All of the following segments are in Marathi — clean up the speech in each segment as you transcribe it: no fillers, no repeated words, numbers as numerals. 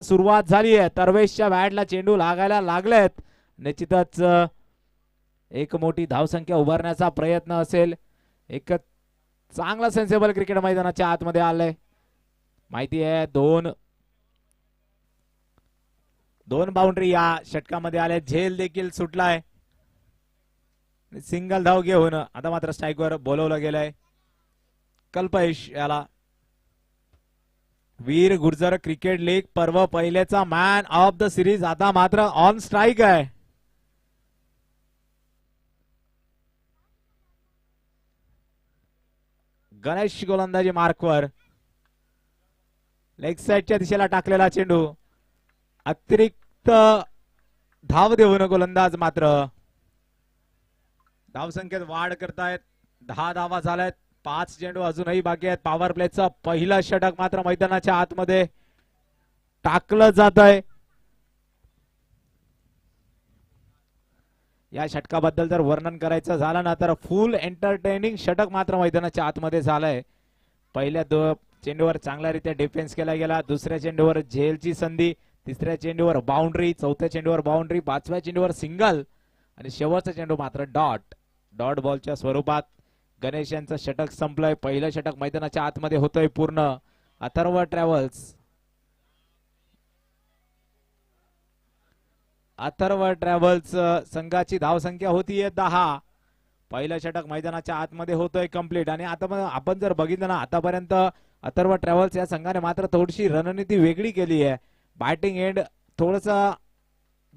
सुरुवात झाली आहे. तरवेशच्या बॅटला चेंडू लागायला लागलेत. निश्चितच एक मोठी धावसंख्या उभारण्याचा प्रयत्न असेल. एक चांगला सेन्सेबल क्रिकेट मैदानाच्या आतमध्ये आलंय. माहिती आहे दोन बाउंड्री या षटकामध्ये आले. झेल देखील सुटलाय. सिंगल धाव घेऊन आता मात्र स्ट्राईकवर बोलवलं गेलंय कल्पेश याला. वीर गुर्जर क्रिकेट लीग पर्व पहिलेचा मॅन ऑफ द सिरीज आता मात्र ऑन स्ट्राईक आहे. गणेश गोलंदाजी मार्कवर. लेग साइडच्या दिशेला टाकलेला चेंडू. अतिरिक्त धाव देऊन गोलंदाज मात्र धावसंख्येत वाढ करतायत. 10 धावा झाल्यात. 5 चेंडू अजूनही बाकी आहेत. पॉवर प्लेचं पहिलं षटक मात्र मैदानाच्या आतमध्ये टाकलं जात आहे. या षटकाबद्दल जर वर्णन करायचं झालं ना तर फुल एंटरटेनिंग षटक मात्र मैदानाच्या आतमध्ये झालंय. पहिल्या चेंडूवर चांगल्यारीत्या डिफेन्स केला गेला. दुसऱ्या चेंडूवर झेलची संधी. तिसऱ्या चेंडूवर बाउंड्री. चौथ्या चेंडूवर बाउंड्री. 5व्या चेंडूवर सिंगल आणि शेवटचा चेंडू मात्र डॉट बॉलच्या स्वरूपात. गणेश यांचं षटक संपलंय. पहिलं षटक मैदानाच्या आतमध्ये होतंय पूर्ण. अथर्व ट्रॅव्हल्स संघाची धावसंख्या होतीये 10. पहिलं षटक मैदानाच्या आतमध्ये होतोय कंप्लीट. आणि आता आपण जर बघितलं ना आतापर्यंत अथर्व ट्रॅव्हल्स या संघाने मात्र थोडीशी रणनीती वेगळी केली आहे. बॅटिंग एंड थोडस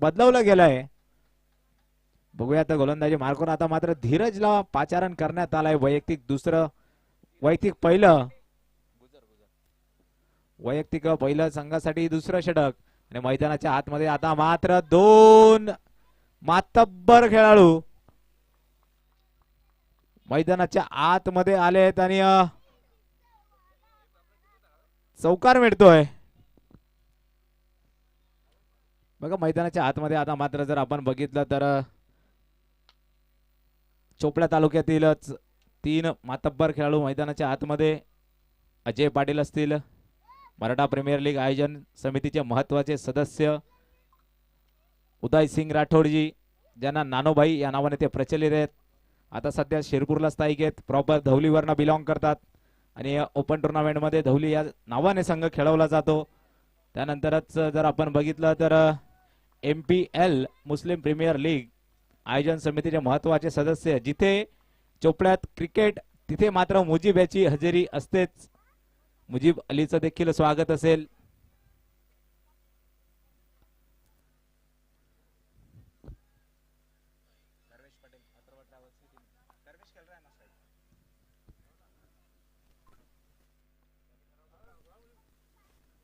बदलवलं गेलंय. बघूया आता गोलंदाजी मार्कवर. आता मात्र धीरजला पाचारण करण्यात आलाय. वैयक्तिक पहिलं संघासाठी दुसरं षटक. आणि मैदानाच्या आतमध्ये आता मात्र 2 मातब्बर खेळाडू मैदानाच्या आतमध्ये आलेत आणि चौकार मिळतोय. बघा मैदानाच्या आतमध्ये आता मात्र जर आपण बघितलं तर चोपडा तालुक्यातीलच 3 मातब्बर खेळाडू मैदानाच्या आतमध्ये. अजय पाटील असतील, मराठा प्रीमियर लीग आयोजन समितीचे महत्वाचे सदस्य उदयसिंग राठोडजी, ज्यांना नानोभाई या नावाने ते प्रचलित आहेत. आता सध्या शिरपूरला स्थायिक आहेत. प्रॉपर धवलीवरनं बिलॉंग करतात आणि ओपन टुर्नामेंट मध्ये धवली या नावाने संघ खेळवला जातो. त्यानंतरच जर आपण बघितलं तर MPL मुस्लिम प्रीमियर लीग आयोजन समितीचे महत्वाचे सदस्य. जिथे चोपड्यात क्रिकेट तिथे मात्र मुजीब याची हजेरी असतेच. मुजीब अलीचं देखील स्वागत असेल.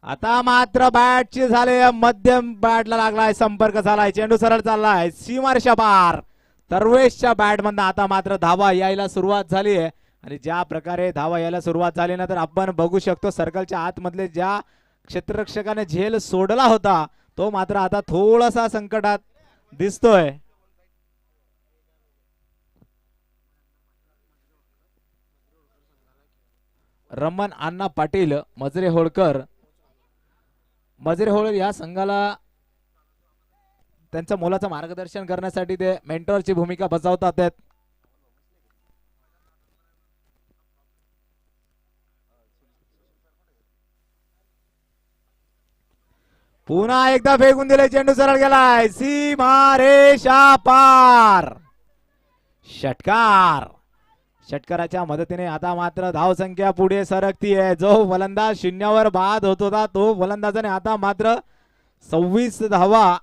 आता मात्र बॅटची झाले मध्यम बॅटला लागलाय. संपर्क झालाय. चेंडू सरळ चाललाय सीमारेषा पार. तरवेशच्या बॅट मधून आता मात्र धावा यायला सुरुवात झाली आहे. आणि ज्या प्रकारे धावा यायला सुरुवात झाली ना तर आपण बघू शकतो सर्कलच्या आतमधले ज्या क्षेत्ररक्षकाने झेल सोडला होता तो मात्र आता थोडासा संकटात दिसतोय. रमण अण्णा पाटील मजरे होळकर या संघाला त्यांचं मोलाचं मार्गदर्शन करण्यासाठी ते मेंटॉरची भूमिका बजावतात. पुन्हा एकदा फेकून दिले. चेंडू सरळ गेलाय सीमारेषा पार. षटकाराच्या मदतीने आता मात्र धावसंख्या पुढे सरकतीये. जो फलंदाज शून्यावर बाद होत होता तो फलंदाजाने आता मात्र 26 धावा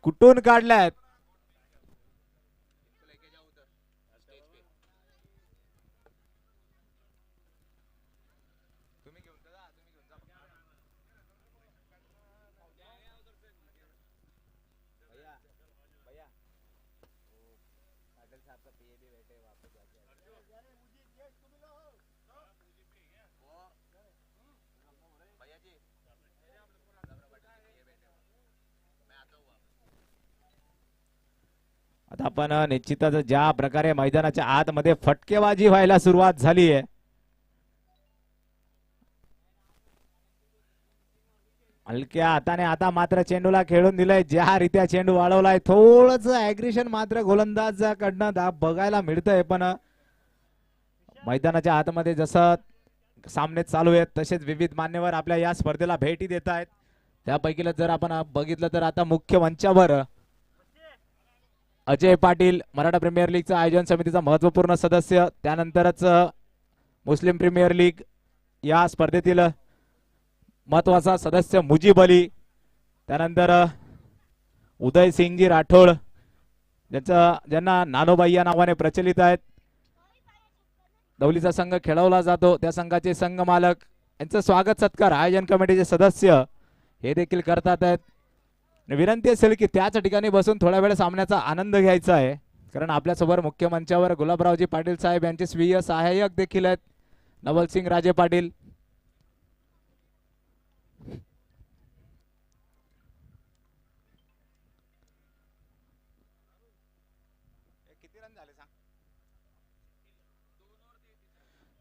कुठून काढल्यात. आता आपण निश्चितच ज्या प्रकारे मैदानाच्या आतमध्ये फटकेबाजी व्हायला सुरुवात झाली आहे. हलक्या हाताने आता मात्र चेंडूला खेळून दिलंय, ज्या रीत्या चेंडू वाढवलाय थोडंच ऍग्रेशन मात्र गोलंदाजाकडनं बघायला मिळतंय. पण मैदानाच्या आतमध्ये जसं सामने चालू आहेत तसेच विविध मान्यवर आपल्या या स्पर्धेला भेटी देत आहेत. त्यापैकीला जर आपण बघितलं तर आता मुख्य मंचावर अजय पाटील, मराठा प्रीमियर लीगचा आयोजन समितीचा महत्वपूर्ण सदस्य, त्यानंतरच मुस्लिम प्रीमियर लीग या स्पर्धेतील महत्वाचा सदस्य मुजीब अली, त्यानंतर उदय सिंगजी राठोड ज्यांना नानोबाई या नावाने प्रचलित आहेत. दौलीचा संघ खेळवला जातो, त्या संघाचे संघ मालक यांचं स्वागत सत्कार आयोजन कमिटीचे सदस्य हे देखील करतात आहेत. विनंती असेल की त्याच ठिकाणी बसून थोड्या वेळ सामन्याचा आनंद घ्यायचा आहे, कारण आपल्यासोबत मुख्य मंचावर गुलाबरावजी पाटील साहेब यांचे स्वीय सहाय्यक देखील आहेत, नवलसिंग राजे पाटील.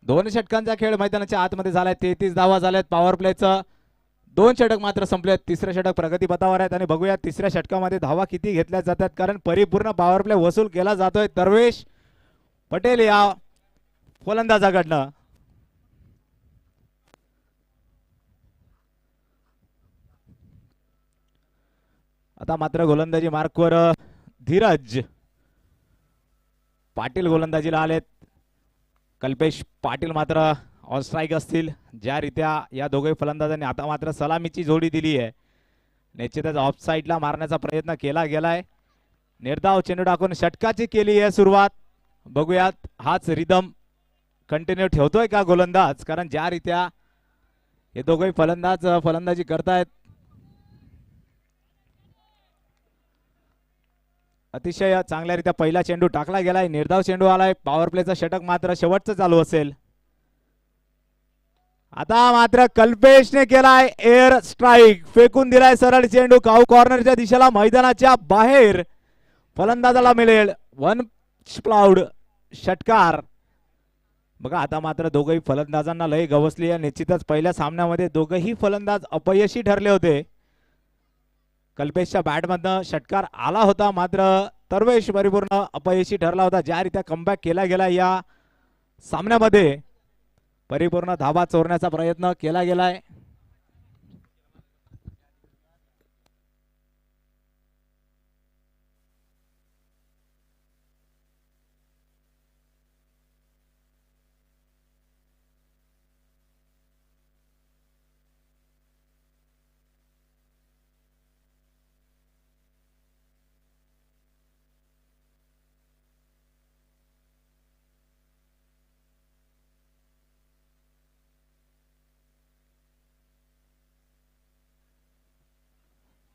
दोन षटकांचा खेळ मैदानाच्या आतमध्ये झालाय. 33 धावा झाल्यात. पॉवर प्लेचं 2 षटक मात्र संपलेत. तिसरे षटक प्रगती पथावर आहेत आणि बघूया तिसऱ्या षटकामध्ये धावा किती घेतल्या जातात, कारण परिपूर्ण पॉवर प्ले वसूल केला जातोय तरवेश पटेल या फलंदाजाकडनं. आता मात्र गोलंदाजी मार्कवर धीरज पाटील गोलंदाजीला आलेत. कल्पेश पाटील मात्र ऑन स्ट्राईक असतील. ज्या रीत्या या दोघे फलंदाजांनी आता मात्र सलामीची जोडी दिली आहे, निश्चितच ऑफ साईडला मारण्याचा प्रयत्न केला गेलाय. निर्धाव चेंडू टाकून षटकाची केली आहे सुरुवात. बघूयात हाच रिदम कंटिन्यू ठेवतोय का गोलंदाज, कारण ज्या रीत्या हे दोघे फलंदाज फलंदाजी करतायत अतिशय चांगल्यारीत्या पहिला चेंडू टाकला गेलाय. निर्धाव चेंडू आलाय. पॉवर प्लेचा षटक मात्र शेवटचं चालू असेल. आता मात्र कल्पेशने केलाय एअर स्ट्राईक, फेकून दिलाय सरळ चेंडू काऊ कॉर्नरच्या दिशेला, मैदानाच्या बाहेर फलंदाजाला मिळेल वन प्लाउड षटकार. बघा आता मात्र दोघही फलंदाजांना लय गवसली आहे. निश्चितच पहिल्या सामन्यामध्ये दोघही फलंदाज अपयशी ठरले होते. कल्पेशच्या बॅटमधनं षटकार आला होता, मात्र तरवेश परिपूर्ण अपयशी ठरला होता. ज्या रीत्या कमबॅक केला गेला या सामन्यामध्ये परिपूर्ण धाबा चोरण्याचा प्रयत्न केला गेलाय.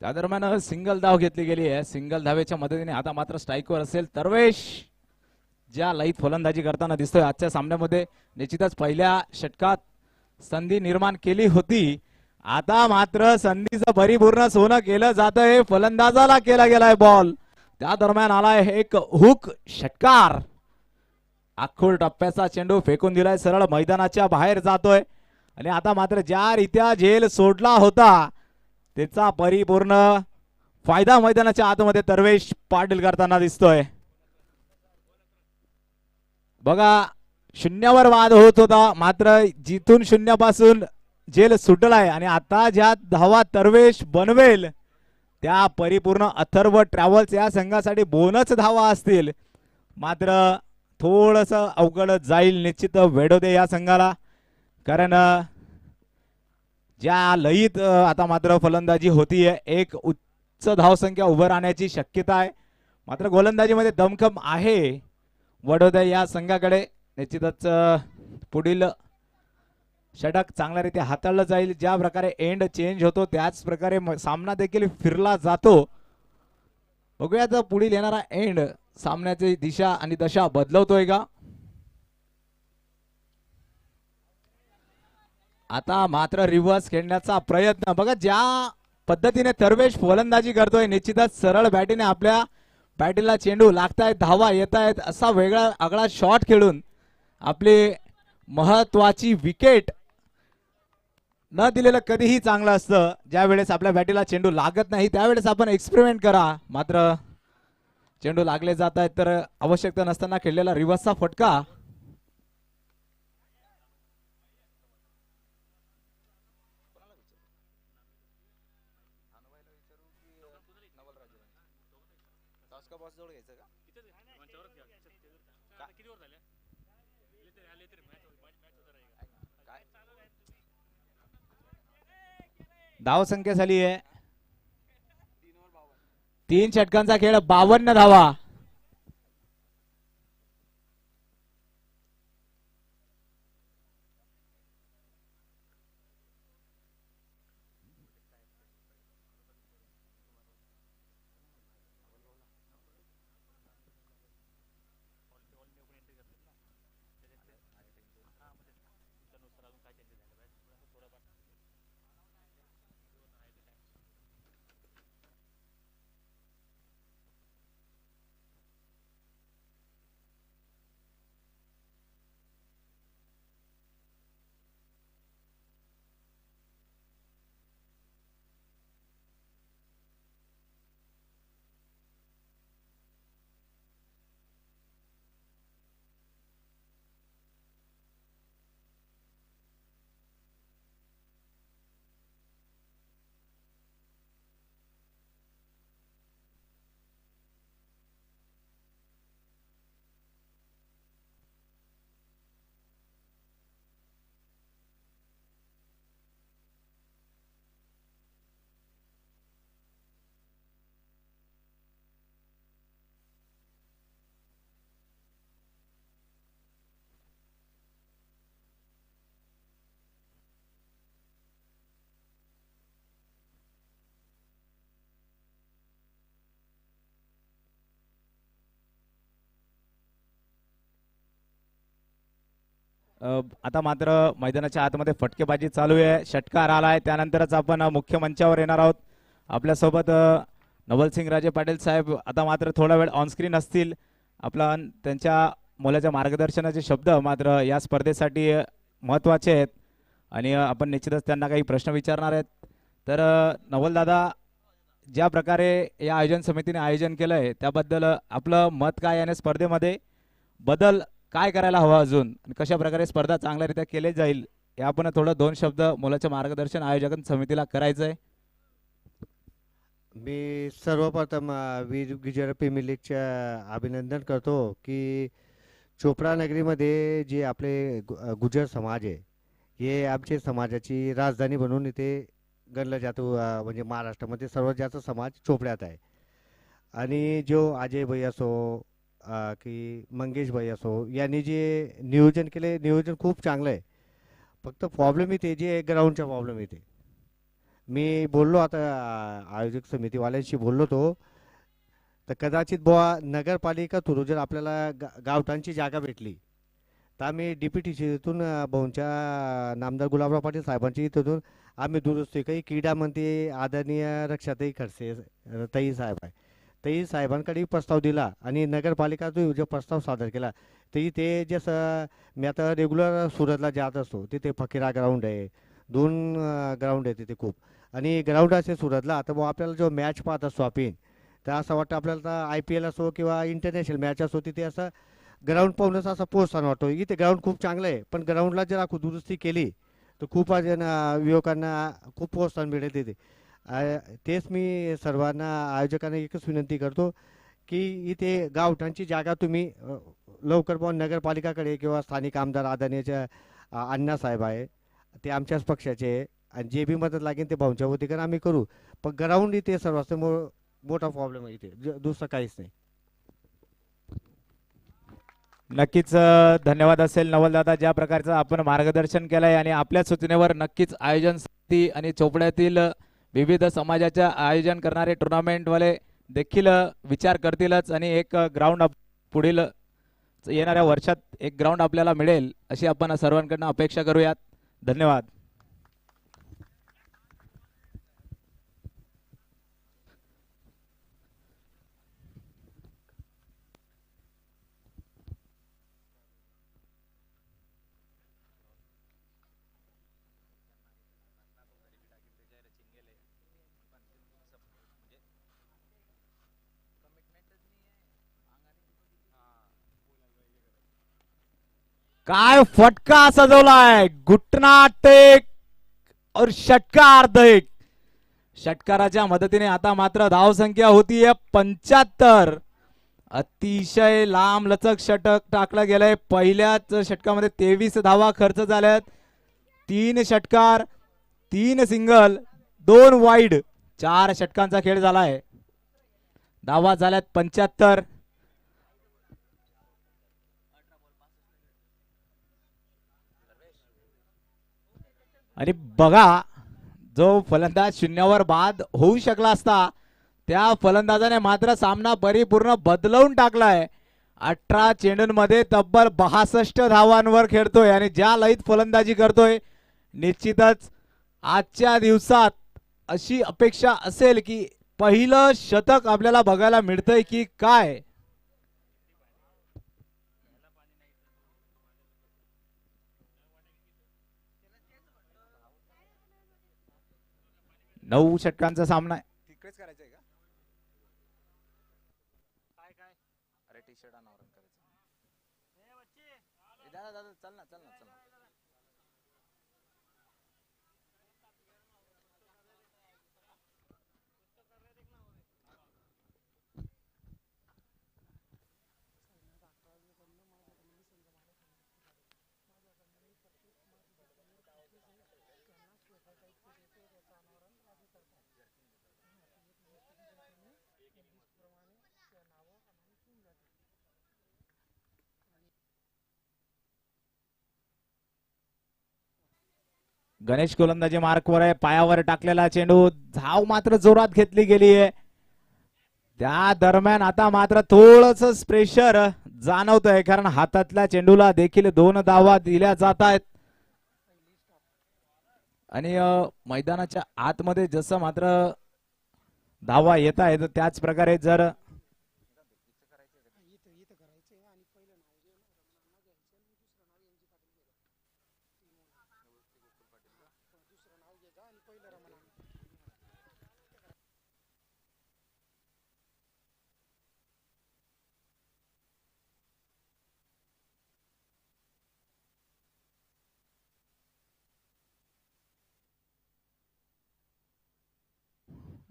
त्या दरम्यान सिंगल धाव घेतली गेली आहे. सिंगल धावेच्या मदतीने आता मात्र स्ट्राईकवर असेल तरवेश, ज्या लईत फलंदाजी करताना दिसतोय आजच्या सामन्यामध्ये. निश्चितच पहिल्या षटकात संधी निर्माण केली होती, आता मात्र संधीचं परिपूर्ण सोनं केलं जातंय. फलंदाजाला केला गेलाय बॉल, त्या दरम्यान आलाय एक हुक षटकार. आखूड टप्प्याचा चेंडू फेकून दिलाय, सरळ मैदानाच्या बाहेर जातोय. आणि आता मात्र ज्या रीत्या झेल सोडला होता त्याचा परिपूर्ण फायदा मैदानाच्या आतमध्ये तरवेश पाटील करताना दिसतोय. बघा शून्यावर वाद होत होता, मात्र जिथून शून्यापासून झेल सुटलाय आणि आता ज्या धावा तरवेश बनवेल त्या परिपूर्ण अथर्व ट्रॅव्हल्स या संघासाठी बोनस धावा असतील. मात्र थोडस अवघड जाईल निश्चित वेडोदे या संघाला, कारण ज्या लयीत आता मात्र फलंदाजी होतीये एक उच्च धावसंख्या उभं राहण्याची शक्यता आहे. मात्र गोलंदाजीमध्ये दमखम आहे वडोदय या संघाकडे. निश्चितच पुढील षटक चांगल्या रीती हाताळलं जाईल. ज्या प्रकारे एंड चेंज होतो त्याच प्रकारे सामना देखील फिरला जातो. बघूयात पुढील येणारा एंड सामन्याची दिशा आणि दशा बदलवतोय का. आता मात्र रिव्हर्स खेळण्याचा प्रयत्न. बघा ज्या पद्धतीने तरवेश फलंदाजी करतोय, निश्चितच सरळ बॅटीने आपल्या बॅटीला चेंडू लागतायत, धावा येत आहेत, असा वेगळा आगळा शॉट खेळून आपली महत्वाची विकेट न दिलेलं कधीही चांगलं असतं. ज्या वेळेस आपल्या बॅटीला चेंडू लागत नाही त्यावेळेस आपण एक्सपेरिमेंट करा. मात्र चेंडू लागले जात आहेत तर आवश्यकता नसताना खेळलेला रिव्हर्सचा फटका. धाव संख्या झाली आहे 3 षटकांचा खेळ 52 धावा. आता मात्र मैदानाच्या आतमध्ये फटकेबाजी चालू आहे. षटकार आलाय त्यानंतरच आपण मुख्य मंचावर येणार आहोत. आपल्यासोबत नवलसिंग राजे पाटील साहेब आता मात्र थोडा वेळ ऑनस्क्रीन असतील. आपला त्यांच्या मुलाच्या मार्गदर्शनाचे शब्द मात्र या स्पर्धेसाठी महत्त्वाचे आहेत आणि आपण निश्चितच त्यांना काही प्रश्न विचारणार आहेत. तर नवलदादा, ज्या प्रकारे या आयोजन समितीने आयोजन केलंय त्याबद्दल आपलं मत काय आणि स्पर्धेमध्ये बदल काय करायला हवा अजून आणि कशा प्रकारे स्पर्धा चांगल्यारीत्या केली जाईल हे आपण थोडं 2 शब्द मुलाचे मार्गदर्शन आयोजन समितीला करायचंय. मी सर्वप्रथम वीर विजय प्रीमियर लीगच्या अभिनंदन करतो की चोपडा नगरीमध्ये जे आपले गुजर समाज आहे हे आमचे समाजाची राजधानी बनून इथे गणलं जातो. म्हणजे महाराष्ट्रामध्ये सर्वात जास्त समाज चोपड्यात आहे. आणि जो अजय भाई असो की मंगेश भाई असो यांनी जे नियोजन केले नियोजन खूप चांगलं आहे. फक्त प्रॉब्लेम येते जे ग्राउंडचा प्रॉब्लेम येते. मी बोललो आता आयोजक समितीवाल्यांशी बोललो तर कदाचित बुवा नगरपालिका थ्रू जर आपल्याला गावठाणची जागा भेटली तर आम्ही DPTCतून भाऊंच्या नामदार गुलाबराव पाटील साहेबांची इथून आम्ही दुरुस्ती काही क्रीडा मंत्री आदरणीय रक्षाताई खडसे ताई साहेब आहे ताई साहेबांकडे प्रस्ताव दिला आणि नगरपालिका जो प्रस्ताव सादर केला तरी ते जसं मी आता रेग्युलर सुरतला जात असतो तिथे फकीरा ग्राउंड आहे 2 ग्राउंड आहे तिथे खूप आणि ग्राउंड असे सुरतला आता बुवा आपल्याला जो मॅच पाहत असतो आपण तर असं वाटतं आपल्याला IPL असो किंवा इंटरनॅशनल मॅच असो तिथे असं ग्राउंड पाहूनच असं प्रोत्साहन वाटतो. इथे ग्राउंड खूप चांगलं आहे पण ग्राउंडला जर आपण दुरुस्ती केली तर खूप अजून युवकांना खूप प्रोत्साहन मिळेल तिथे. तेच मी सर्वांना आयोजकांना एकच विनंती करतो की इथे गावठाणची जागा तुम्ही लवकर बुवा नगरपालिकाकडे किंवा स्थानिक आमदार आदरणीय अण्णासाहेब आहे ते आमच्याच पक्षाचे आहे आणि जे बी मदत लागेल ते भाऊंच्या वतीकडे आम्ही करू. पण ग्राउंड इथे सर्वात मोठा प्रॉब्लेम आहे इथे दुसरं काहीच नाही. नक्कीच धन्यवाद असेल नवलदादा, ज्या प्रकारचं आपण मार्गदर्शन केलंय आणि आपल्या सूचनेवर नक्कीच आयोजन समिती आणि चोपड्यातील विविध समाजाच्या आयोजन करणारे टुर्नामेंटवाले देखील विचार करतीलच आणि एक ग्राउंड पुढील येणाऱ्या वर्षात एक ग्राउंड आपल्याला मिळेल अशी आपण सर्वांकडून अपेक्षा करूयात. धन्यवाद. काय फटका सजवलाय, घुटना टेक और षटकार एक. षटकाराच्या मदतीने आता मात्र धावसंख्या होतीये 75. अतिशय लांब लचक षटक टाकलं गेलंय. पहिल्याच षटकामध्ये 23 धावा खर्च झाल्यात. 3 षटकार, 3 सिंगल, 2 वाईड, 4 षटकांचा खेळ झालाय. धावा झाल्यात 75. आणि बघा, जो फलंदाज शून्यावर बाद होऊ शकला असता त्या फलंदाजाने मात्र सामना परिपूर्ण बदलवून टाकलाय. 18 चेंडूंमध्ये तब्बल 62 धावांवर खेळतोय आणि ज्या लयीत फलंदाजी करतोय, निश्चितच आजच्या दिवसात अशी अपेक्षा असेल की पहिलं शतक आपल्याला बघायला मिळतंय की काय. नऊ षटकांचा सामना आहे. तिकडेच करायचंय का? काय काय? अरे टी शर्ट अनावरण करायचं. दादा दादा चल ना चल ना चल ना. गणेश गोलंदाजी मार्कवर आहे. पायावर टाकलेला चेंडू, धाव मात्र जोरात घेतली गेली आहे. त्या दरम्यान आता मात्र थोडस प्रेशर जाणवत आहे, कारण हातातल्या चेंडूला देखील 2 धावा दिल्या जात आहेत. आणि मैदानाच्या आतमध्ये जसं मात्र धावा येत आहेत त्याच प्रकारे जर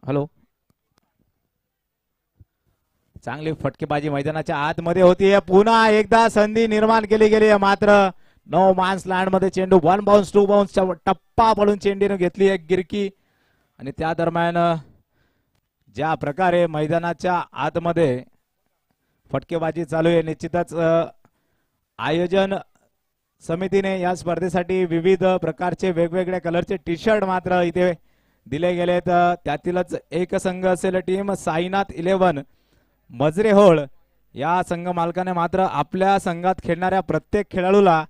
हॅलो, चांगली फटकेबाजी मैदानाच्या आतमध्ये होतीये. पुन्हा एकदा संधी निर्माण केली गेली आहे, मात्र नो मान्स लँड मध्ये चेंडू 1 बाउन्स 2 बाउन्स टप्पा पडून चेंडूने घेतली एक गिरकी. आणि त्या दरम्यान ज्या प्रकारे मैदानाच्या आतमध्ये फटकेबाजी चालू आहे, निश्चितच आयोजन समितीने या स्पर्धेसाठी विविध प्रकारचे वेगवेगळ्या कलरचे टी शर्ट मात्र इथे दिले गेलेत. त्यातीलच एक संघ असेल टीम साईनाथ 11 मजरेहोळ. या संघ मालकाने मात्र आपल्या संघात खेळणाऱ्या प्रत्येक खेळाडूला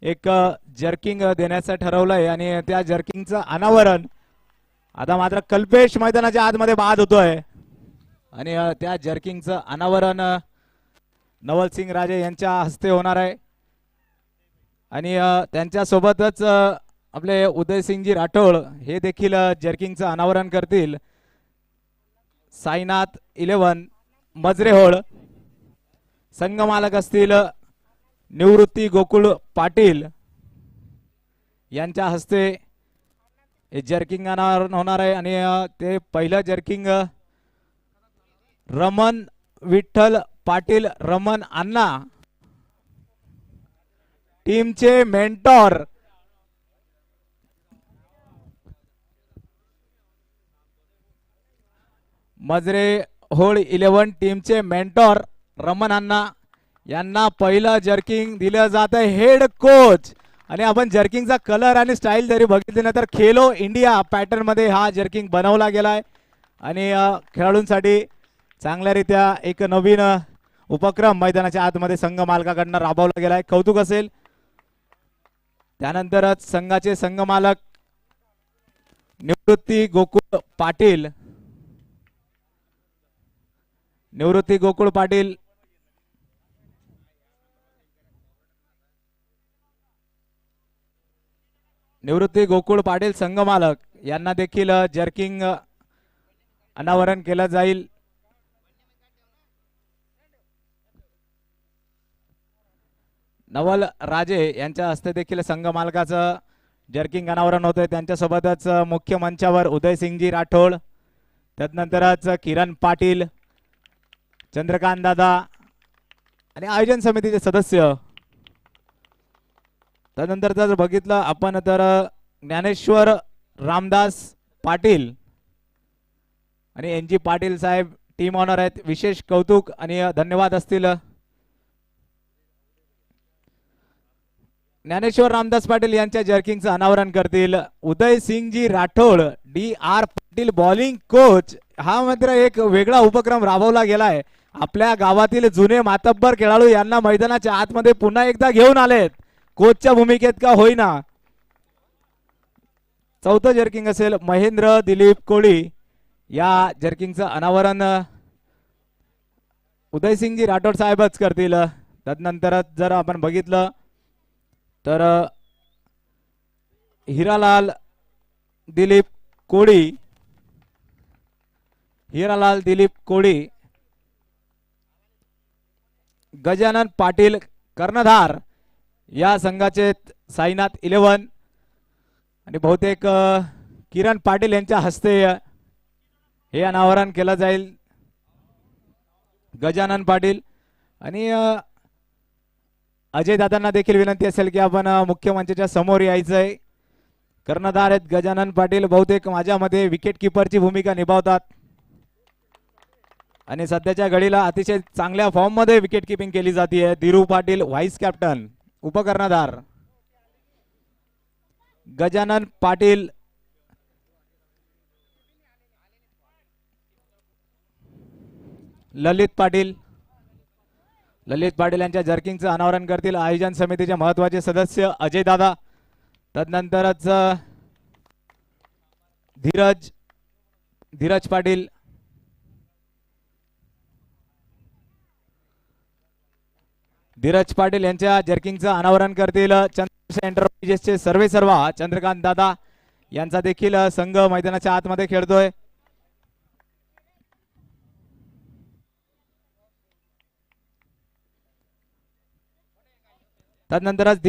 एक जर्किंग देण्याचं ठरवलंय आणि त्या जर्किंगचं अनावरण आता मात्र कल्पेश मैदानाच्या आतमध्ये बाद होतोय. आणि त्या जर्किंगचं अनावरण नवलसिंग राजे यांच्या हस्ते होणार आहे. आणि त्यांच्या सोबतच आपले उदयसिंगजी राठोड हे देखील जर्किंगचं अनावरण करतील. साईनाथ 11 मजरेहोळ संघ मालक असतील निवृत्ती गोकुळ पाटील यांच्या हस्ते हे जर्किंग अनावरण होणार आहे. आणि ते पहिलं जर्किंग रमण विठ्ठल पाटील रमण अण्णा, टीमचे मेंटॉर मजरेहोळ 11 टीमचे मेंटॉर रमण अण्णा यांना पहिलं जर्किंग दिलं जात आहे. Head coach. आणि आपण जर्किंगचा कलर आणि स्टाईल जरी बघितली ना तर खेलो इंडिया पॅटर्न मध्ये हा जर्किंग बनवला गेलाय. आणि खेळाडूंसाठी चांगल्यारीत्या एक नवीन उपक्रम मैदानाच्या आतमध्ये संघ मालकाकडून राबवला गेलाय. कौतुक असेल. त्यानंतरच संघाचे संघ मालक निवृत्ती गोकुळ पाटील निवृत्ती गोकुळ पाटील संघ मालक यांना देखील जर्किंग अनावरण केलं जाईल. नवल राजे यांच्या हस्ते देखील संघ मालकाचं जर्किंग अनावरण होतंय. त्यांच्यासोबतच मुख्य मंचावर उदयसिंगजी राठोड, त्यानंतरच किरण पाटील, चंद्रकांत दादा आणि आयोजन समितीचे सदस्य. त्यानंतर जर बघितलं आपण तर ज्ञानेश्वर रामदास पाटील आणि एन जी पाटील साहेब टीम ऑनर आहेत. विशेष कौतुक आणि धन्यवाद असतील. ज्ञानेश्वर रामदास पाटील यांच्या जर्किंगचं अनावरण करतील Udaysinghji Rathod, D R Patil bowling coach. हा मात्र एक वेगळा उपक्रम राबवला गेलाय. आपल्या गावातील जुने मातब्बर खेळाडू यांना मैदानाच्या आतमध्ये पुन्हा एकदा घेऊन आलेत, कोचच्या भूमिकेत का होईना. चौथं जर्किंग असेल महेंद्र दिलीप कोळी. या जर्किंगचं अनावरण उदयसिंगजी राठोड साहेबच करतील. त्यानंतर जर आपण बघितलं तर हिरालाल दिलीप कोळी, हिरालाल दिलीप कोळी, गजानन पाटील कर्णधार या संघाचे साईनाथ 11 आणि बहुतेक किरण पाटील यांच्या हस्ते हे अनावरण केलं जाईल. गजानन पाटील आणि अजय दादांना देखील विनंती असेल की आपण मुख्य मंचाच्या समोर यायचंय. कर्णधार आहेत गजानन पाटील, बहुतेक माझ्या मते विकेट किपरची भूमिका निभावतात आणि सध्याच्या घडीला अतिशय चांगल्या फॉर्म मध्ये विकेट किपिंग केली जाते. धीरू पाटील व्हाईस कॅप्टन, उपकर्णधार गजानन पाटील, ललित पाटील. ललित पाटील यांच्या जर्किंगचं अनावरण करतील आयोजन समितीचे महत्वाचे सदस्य अजय दादा. तदनंतरच धीरज पाटील, धीरज पाटील यांच्या जर्किंगचं अनावरण करतील चंद्रशेखर एंटरप्राइजेसचे सर्वेसर्वा चंद्रकांत दादा. यांचा देखील संघ मैदानाच्या आतमध्ये खेळतोय. त्यानंतरच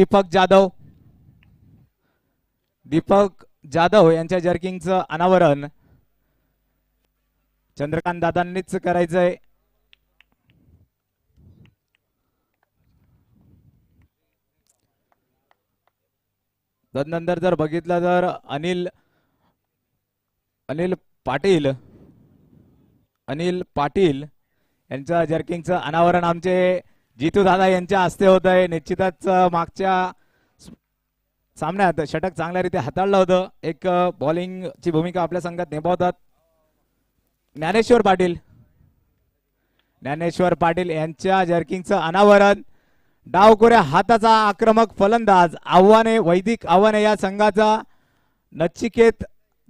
दीपक जाधव यांच्या जर्किंगचं अनावरण चंद्रकांत दादांनीच करायचंय. तदनंतर जर बघितलं तर अनिल पाटील यांच्या जर्किंगचं अनावरण आमचे जितू दादा यांच्या हस्ते होत आहे. निश्चितच मागच्या सामन्यात षटक चांगल्या रीते हाताळलं होतं. एक बॉलिंगची भूमिका आपल्या संघात निभावतात. ज्ञानेश्वर पाटील यांच्या जर्किंगचं अनावरण डावकोऱ्या हाताचा आक्रमक फलंदाज वैदिक आव्हाने या संघाचा नचिकेत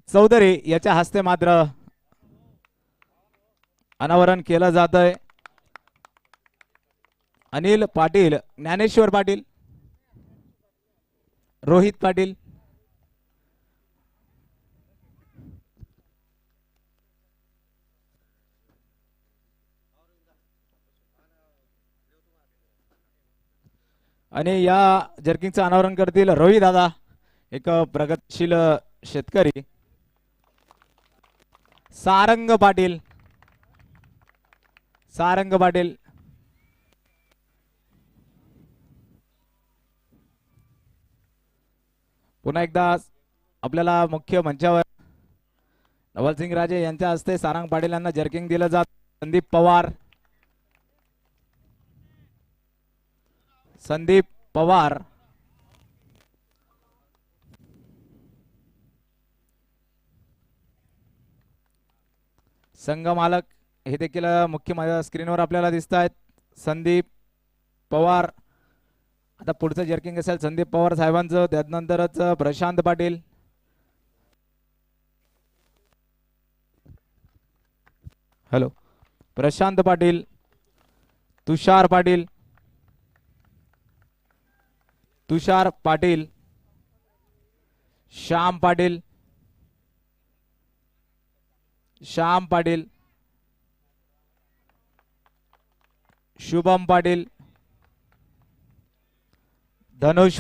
चौधरी याच्या हस्ते मात्र अनावरण केलं जात आहे. अनिल पाटील, ज्ञानेश्वर पाटील, रोहित पाटील, आणि या जर्किंगचं अनावरण करतील रोहित दादा, एक प्रगतशील शेतकरी. सारंग पाटील पुन्हा एकदा आपल्याला मुख्य मंचावर नवलसिंग राजे यांच्या हस्ते सारंग पाटील यांना जर्किंग दिलं जात. संदीप पवार संघ मालक हे देखील मुख्य स्क्रीनवर आपल्याला दिसत आहेत. संदीप पवार. आता पुढचं जर्किंग असेल संदीप पवार साहेबांचं. त्यानंतरच प्रशांत पाटील, प्रशांत पाटील, तुषार पाटील, श्याम पाटील, शुभम पाटील, धनुष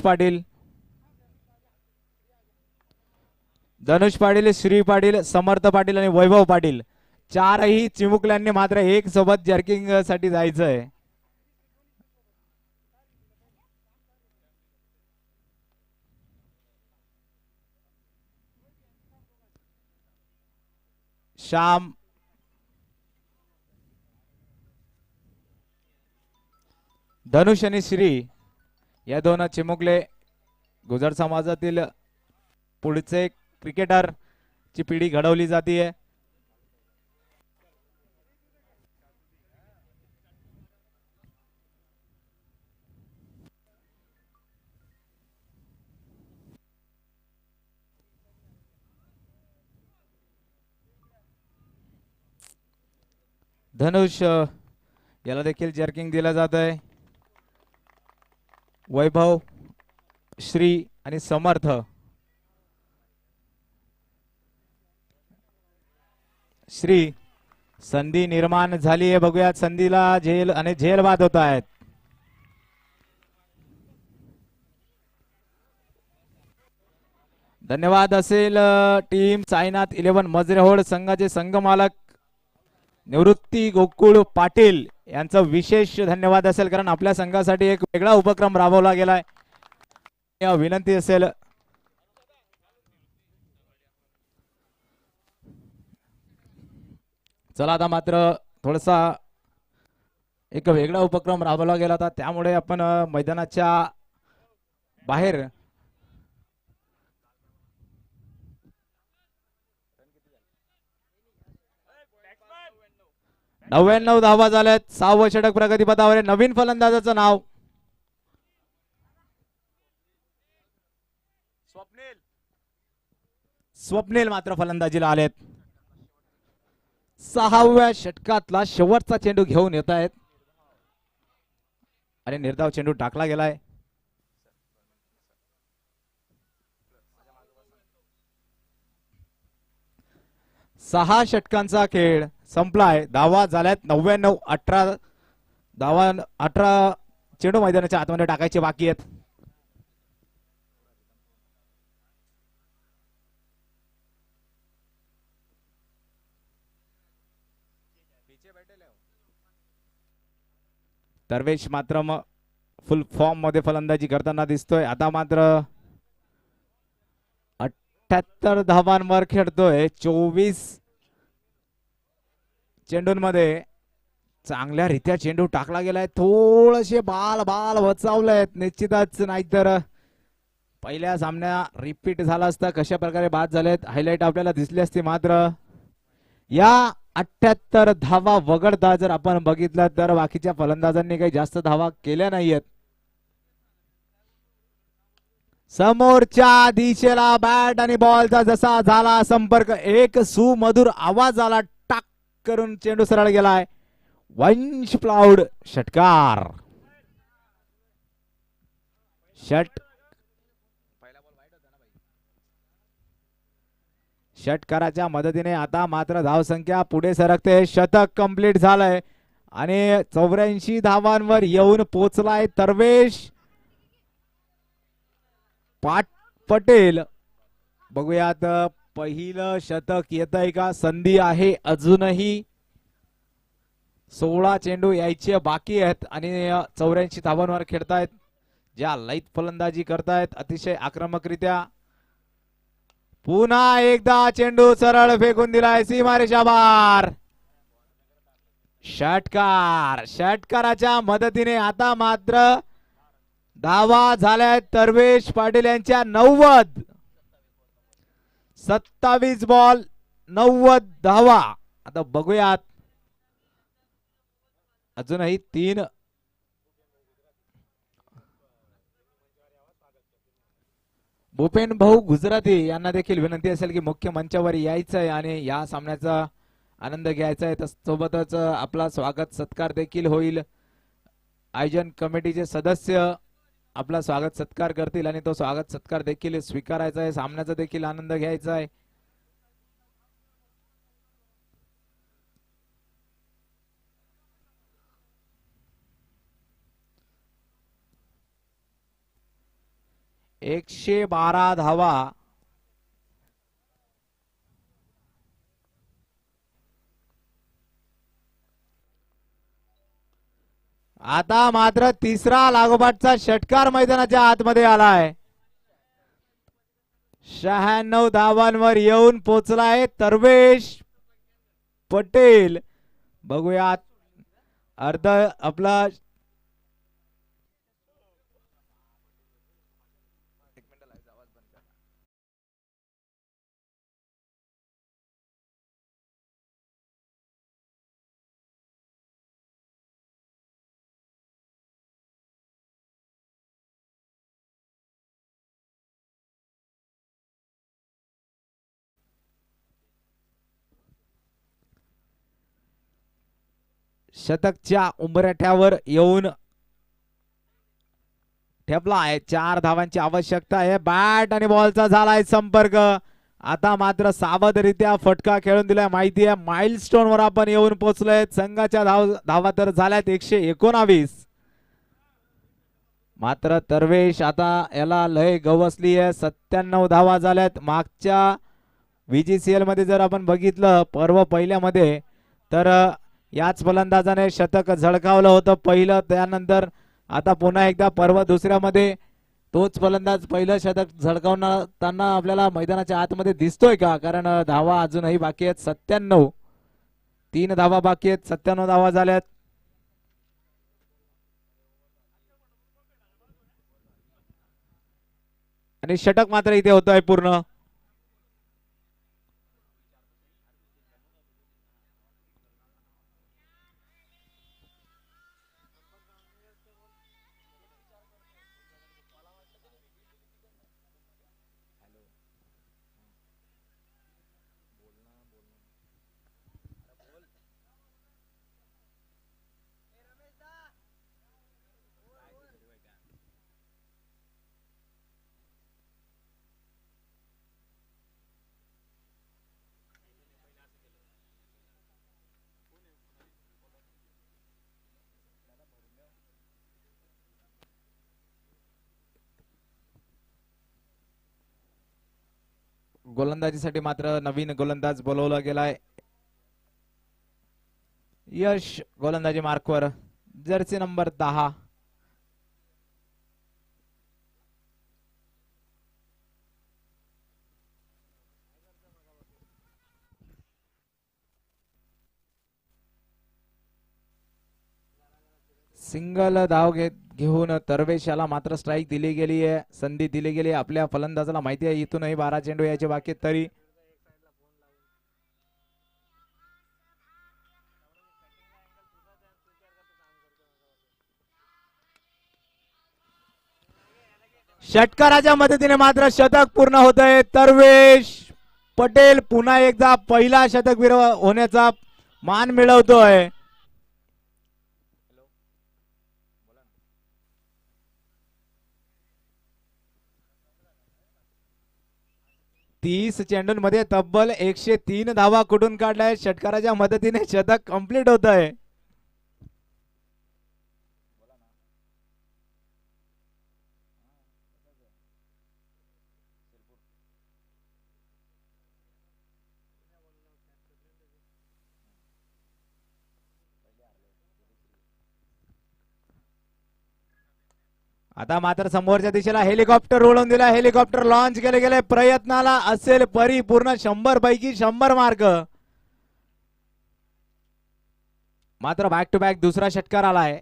पाटील, श्री पाटील, समर्थ पाटील आणि वैभव पाटील चारही चिमुकल्यांनी मात्र एक सोबत जर्किंग साठी जायचंय. श्याम, धनुष आणि श्री या दोन चिमुकले गुजर समाजातील पुढचे क्रिकेटर ची पिढी घडवली जाते. धनुष याला देखील जर्किंग दिलं जात आहे. वैभव, श्री आणि समर्थ श्री संधी निर्माण झाली आहे. बघूयात संधीला झेल आणि झेल बाद होत आहेत. धन्यवाद असेल टीम साईनाथ 11 मजरेहोड संघाचे संघमालक निवृत्ती गोकुळ पाटील यांचा विशेष धन्यवाद असेल, कारण आपल्या संघासाठी एक वेगळा उपक्रम राबवला गेलाय. विनंती असेल चला आता मात्र थोडासा एक वेगळा उपक्रम राबवला गेला होता, त्यामुळे आपण मैदानाच्या बाहेर 99 धावा झाल्यात. 6वे षटक प्रगतीपथावर. नवीन फलंदाजाचं नाव स्वप्नील मात्र फलंदाजीला आलेत. 6व्या षटकातला शेवटचा चेंडू घेऊन येत आहेत आणि निर्धाव चेंडू टाकला गेलाय. सहा षटकांचा खेळ संपलाय. धावा झाल्यात 99. 18 धावा, 18 चेंडू मैदानाच्या आतमध्ये टाकायचे बाकी आहेत. दरवेश मात्र फुल फॉर्म मध्ये फलंदाजी करताना दिसतोय. आता मात्र 78 धावांवर खेळतोय. 24 चेंडूंमध्ये चांगल्या रीत्या चेंडू टाकला गेलाय. थोडेसे बाल वचावलेत निश्चितच, नाहीतर पहिल्या सामन्या रिपीट झाला असता कशा प्रकारे बाद झालेत हायलाइट आपल्याला दिसली असती. मात्र या 78 धावा वगळता जर आपण बघितलं तर बाकीच्या फलंदाजांनी काही जास्त धावा केल्या नाहीयेत. समोरच्या दिशेला बॅट आणि बॉलचा जसा झाला संपर्क, एक सुमधुर आवाज आला, टाक करून चेंडू सरळ गेलाय. वंश प्लाउड षटकार. षटकाराच्या मदतीने आता मात्र धावसंख्या पुढे सरकते. शतक कंप्लीट झालंय आणि 84 धावांवर येऊन पोचलाय तरवेश पटेल. बघूयात पहिलं शतक येत आहे का. संधी आहे अजूनही. 16 चेंडू यायचे बाकी आहेत आणि 84 धावांवर खेळतायत. ज्या लईत फलंदाजी करतायत अतिशय आक्रमकरित्या. पुन्हा एकदा चेंडू सरळ फेकून दिलाय सीमारेषा बाहेर. षटकाराच्या मदतीने आता मात्र धावा झाल्या तरवेश पाटील यांच्या 90. 27 बॉल 90 धावा. आता बघूयात अजूनही 3 भूपेन भाऊ गुजराती यांना देखील विनंती असेल की मुख्य मंचावर यायचं आहे आणि या सामन्याचा आनंद घ्यायचा आहे. सोबतच आपला स्वागत सत्कार देखील होईल. आयोजन कमिटीचे सदस्य आपला स्वागत सत्कार करतील आणि तो स्वागत सत्कार देखील स्वीकारायचा आहे. सामन्याचा देखील आनंद घ्यायचा आहे. 112 धावा. आता मात्र तिसरा लागोपाठचा षटकार मैदानाच्या आतमध्ये आलाय. 96 धावांवर येऊन पोचलाय तरवेश पटेल. बघूयात अर्ध आपला शतकच्या उंबरठ्यावर येऊन ठेपला आहे. 4 धावांची आवश्यकता आहे. बॅट आणि बॉलचा झालाय संपर्क. आता मात्र सावधरित्या फटका खेळून दिलाय. माहिती आहे माइलस्टोन वर आपण येऊन पोहोचलोय. संघाच्या धावा तर झाल्यात 119. मात्र तरवेश आता याला लय गवसली आहे. 97 धावा झाल्यात. मागच्या VGCL मध्ये जर आपण बघितलं पर्व पहिल्यामध्ये तर याच फलंदाजाने शतक झळकावलं होतं पहिलं. त्यानंतर आता पुन्हा एकदा पर्व दुसऱ्यामध्ये तोच फलंदाज पहिलं शतक झळकावताना आपल्याला मैदानाच्या आतमध्ये दिसतोय का? कारण धावा अजूनही बाकी आहेत. 97. 3 धावा बाकी आहेत. 97 धावा झाल्यात. आणि षटक मात्र इथे होतोय पूर्ण. गोलंदाजीसाठी मात्र नवीन गोलंदाज बोलवला गेलाय. यश गोलंदाजी मार्कवर, जर्सी नंबर 10. सिंगल धाव घेऊन तरवेश याला मात्र स्ट्राईक दिली गेली आहे. संधी दिली गेली. आपल्या फलंदाजाला माहिती आहे इथूनही 12 चेंडू यायचे बाकी तरी षटकाराच्या मदतीने मात्र शतक पूर्ण होत आहे. तरवेश पटेल पुन्हा एकदा पहिला शतकवीर होण्याचा मान मिळवतोय. 30 चेंडूंमध्ये तब्बल 103 धावा कुठून काढलाय. षटकाराच्या मदतीने शतक कंप्लीट होत आहे. आता मात्र समोरच्या दिशेला हेलिकॉप्टर उडवून दिला. हेलिकॉप्टर लॉन्च केले गेले. प्रयत्नाला असेल परिपूर्ण 100 पैकी 100 मार्क. मात्र बॅक टू बॅक दुसरा षटकार आलाय.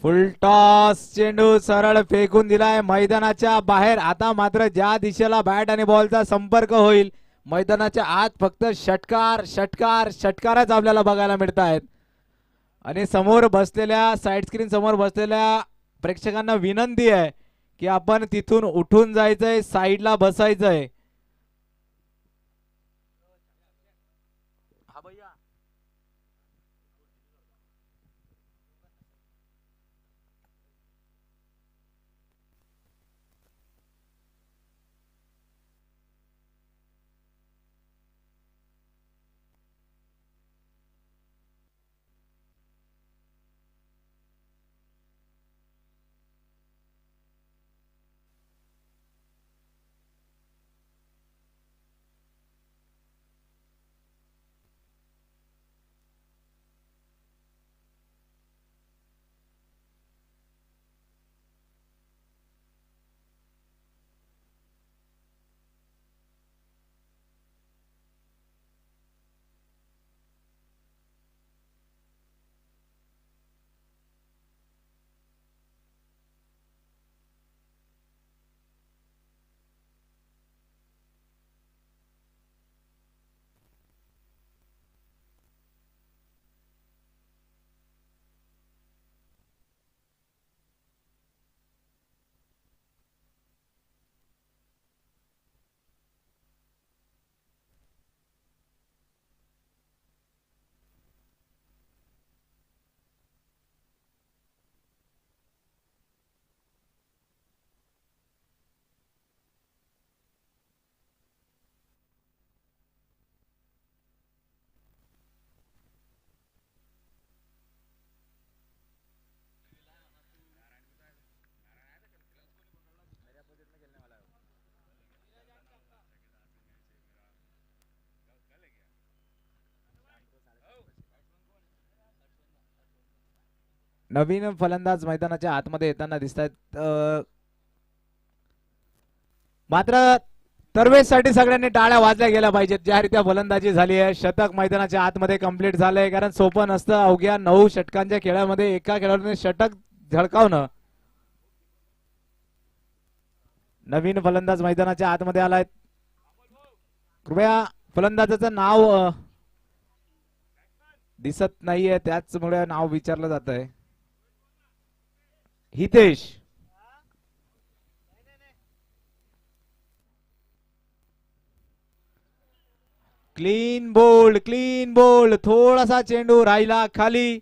फुल टॉस चेंडू सरळ फेकून दिलाय मैदानाच्या बाहेर. आता मात्र ज्या दिशेला बॅट आणि बॉलचा संपर्क होईल मैदानाच्या आत फक्त षटकार षटकार षटकारच आपल्याला बघायला मिळत आहेत. आणि समोर बसलेल्या साइड स्क्रीन समोर बसलेल्या प्रेक्षकांना विनंती आहे की आपण तिथून उठून जायचंय, साईडला बसायचंय. नवीन फलंदाज मैदानाच्या आतमध्ये येताना दिसत आहेत. मात्र तरवेजसाठी सगळ्यांनी टाळ्या वाजल्या गेल्या पाहिजेत. ज्या रीत्या फलंदाजी झाली आहे, शतक मैदानाच्या आतमध्ये कंप्लीट झालंय. कारण सोपं नसतं अवघ्या 9 षटकांच्या खेळामध्ये एका खेळाडूने षटक झळकावणं. नवीन फलंदाज मैदानाच्या आतमध्ये आलाय. कृपया फलंदाजाचं नाव दिसत नाहीये, त्याचमुळे नाव विचारलं जात आहे. हितेश. क्लीन बोल्ड थोडासा चेंडू राहिला खाली,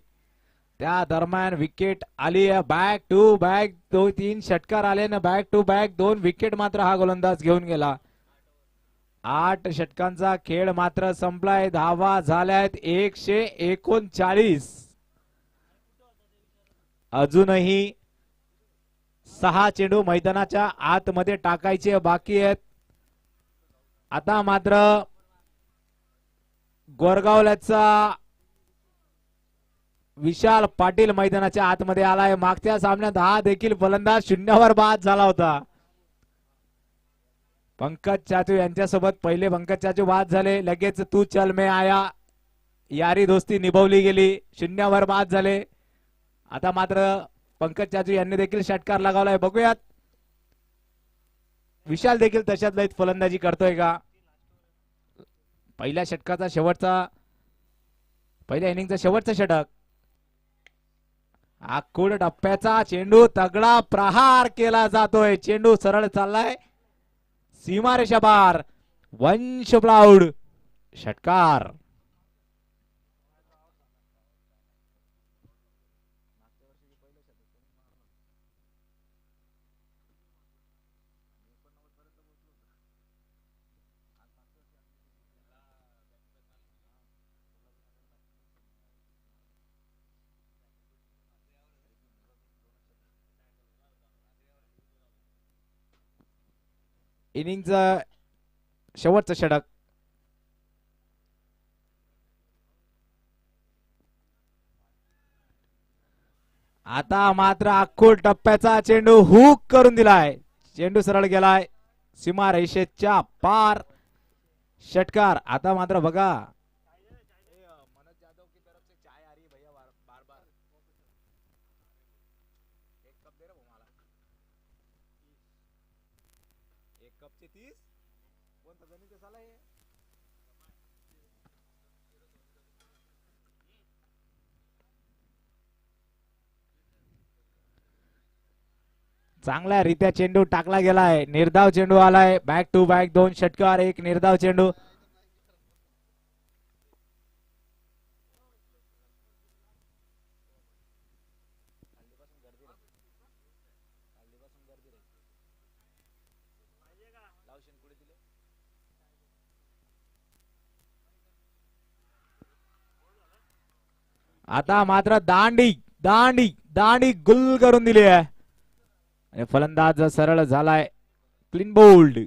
त्या दरम्यान विकेट आली आहे. बॅक टू बॅक 2-3 षटकार आले ना, बॅक टू बॅक 2 विकेट मात्र हा गोलंदाज घेऊन गेला. 8 षटकांचा खेळ मात्र संपलाय. धावा झाल्यात 139. अजूनही 6 चेंडू मैदानाच्या आतमध्ये टाकायचे बाकी आहेत. आता मात्र गोरगावल्याचा विशाल पाटील मैदानाच्या आतमध्ये आलाय. मागच्या सामन्यात हा देखील फलंदाज शून्यावर बाद झाला होता. पंकज चाचू यांच्यासोबत पहिले पंकज चाचू बाद झाले, लगेच तू चल में आया, यारी दोस्ती निभावली गेली, शून्यावर बाद झाले. आता मात्र पंकज चाचू यांनी देखील षटकार लगावलाय. बघूयात विशाल देखील तशाच लयीत फलंदाजी करतोय का. पहिल्या षटकाचा शेवटचा, पहिल्या इनिंगचा शेवटचा षटक. आखूड टप्प्याचा चेंडू, तगडा प्रहार केला जातोय. चेंडू सरळ चाललाय सीमारेषा पार. वंश प्राऊड षटकार. इनिंगचं शेवटचं षटक. आता मात्र आखूड टप्प्याचा चेंडू हुक करून दिलाय. चेंडू सरळ गेलाय सीमा रेषेच्या पार. षटकार. आता मात्र बघा, चांगल्या रीत्या चेंडू टाकला गेलाय. निर्धाव चेंडू आलाय. बॅक टू बॅक 2 षटकार, 1 निर्धाव चेंडू. आता मात्र दांडी दांडी दांडी गुल करून दिली आहे. फलंदाज सरळ झालाय. Clean bowled.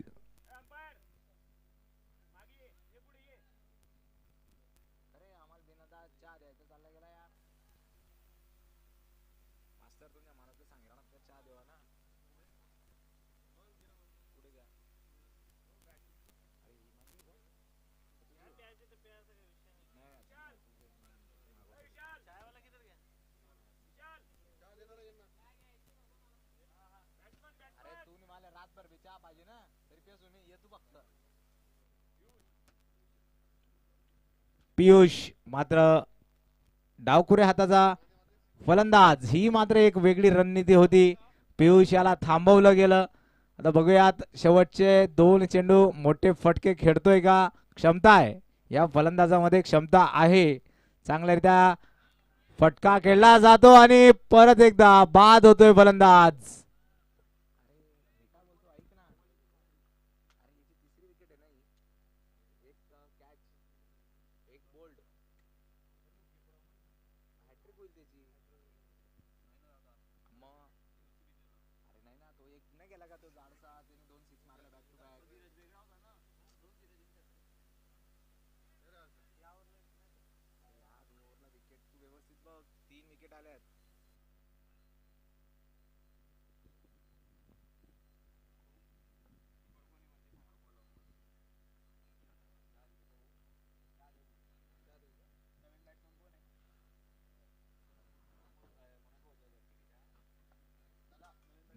पियुष मात्र डावखुऱ्या हाताचा फलंदाज. ही मात्र एक वेगळी रणनीती होती. पियुष याला थांबवलं गेलं. आता बघूयात शेवटचे 2 चेंडू मोठे फटके खेळतोय का. क्षमता आहे या फलंदाजामध्ये, क्षमता आहे. चांगल्यारीत्या फटका खेळला जातो आणि परत एकदा बाद होतोय फलंदाज.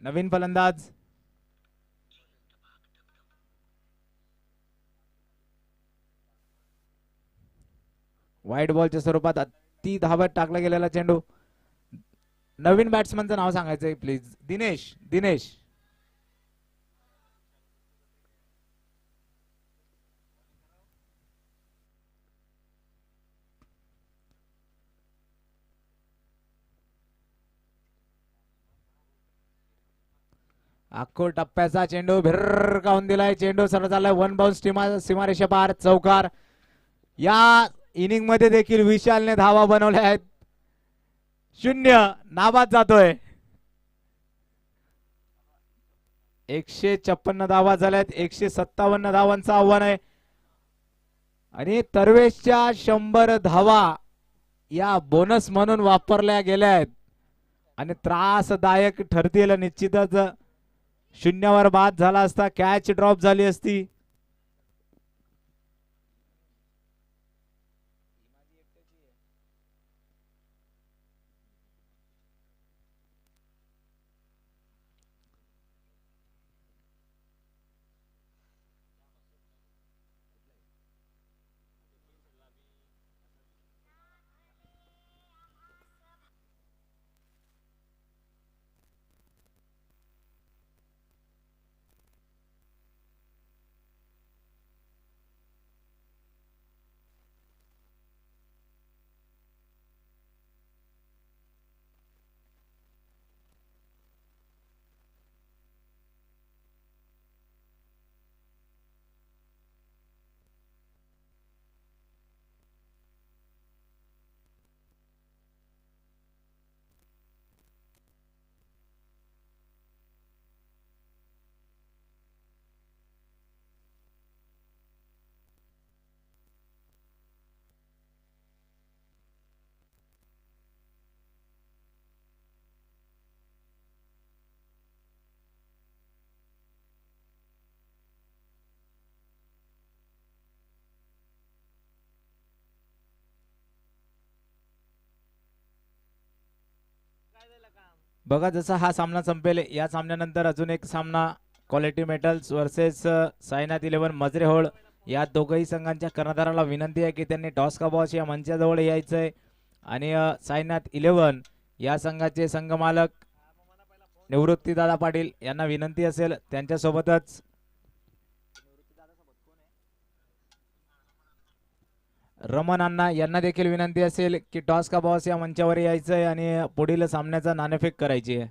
नवीन फलंदाज व्हाईट बॉलच्या स्वरूपात अति धावत टाकला गेलेला चेंडू. नवीन बॅट्समनचं नाव सांगायचंय प्लीज. दिनेश. दिनेश अख्खो टप्प्याचा चेंडू भिरकावून दिलाय. चेंडू सरळ चाललाय वन बाउन्स सीमारेषा पार चौकार. या इनिंग मध्ये देखील विशालने धावा बनवल्या आहेत. 0 नाबाद जातोय. 156 धावा झाल्यात. 157 धावांचं आव्हान आहे आणि तरवेशच्या 100 धावा या बोनस म्हणून वापरल्या गेल्या आहेत आणि त्रासदायक ठरतील निश्चितच. 0 बाद झाला असता कॅच ड्रॉप झाली असती. बघा जसा हा सामना संपेल या सामन्यानंतर अजून एक सामना क्वालिटी मेटल्स वर्सेस साईनाथ 11 मजरेहोळ. या दोघही संघांच्या कर्णधाराला विनंती आहे की त्यांनी टॉस का बॉस या मंचाजवळ यायचंय आणि साईनाथ 11 या संघाचे संघ मालक निवृत्ती दादा पाटील यांना विनंती असेल त्यांच्यासोबतच रमण अण्णा यांना देखील विनंती असेल की टॉस का बॉस या मंचावर यायचंय आणि पुढील सामन्याचा नाणेफेक करायची आहे.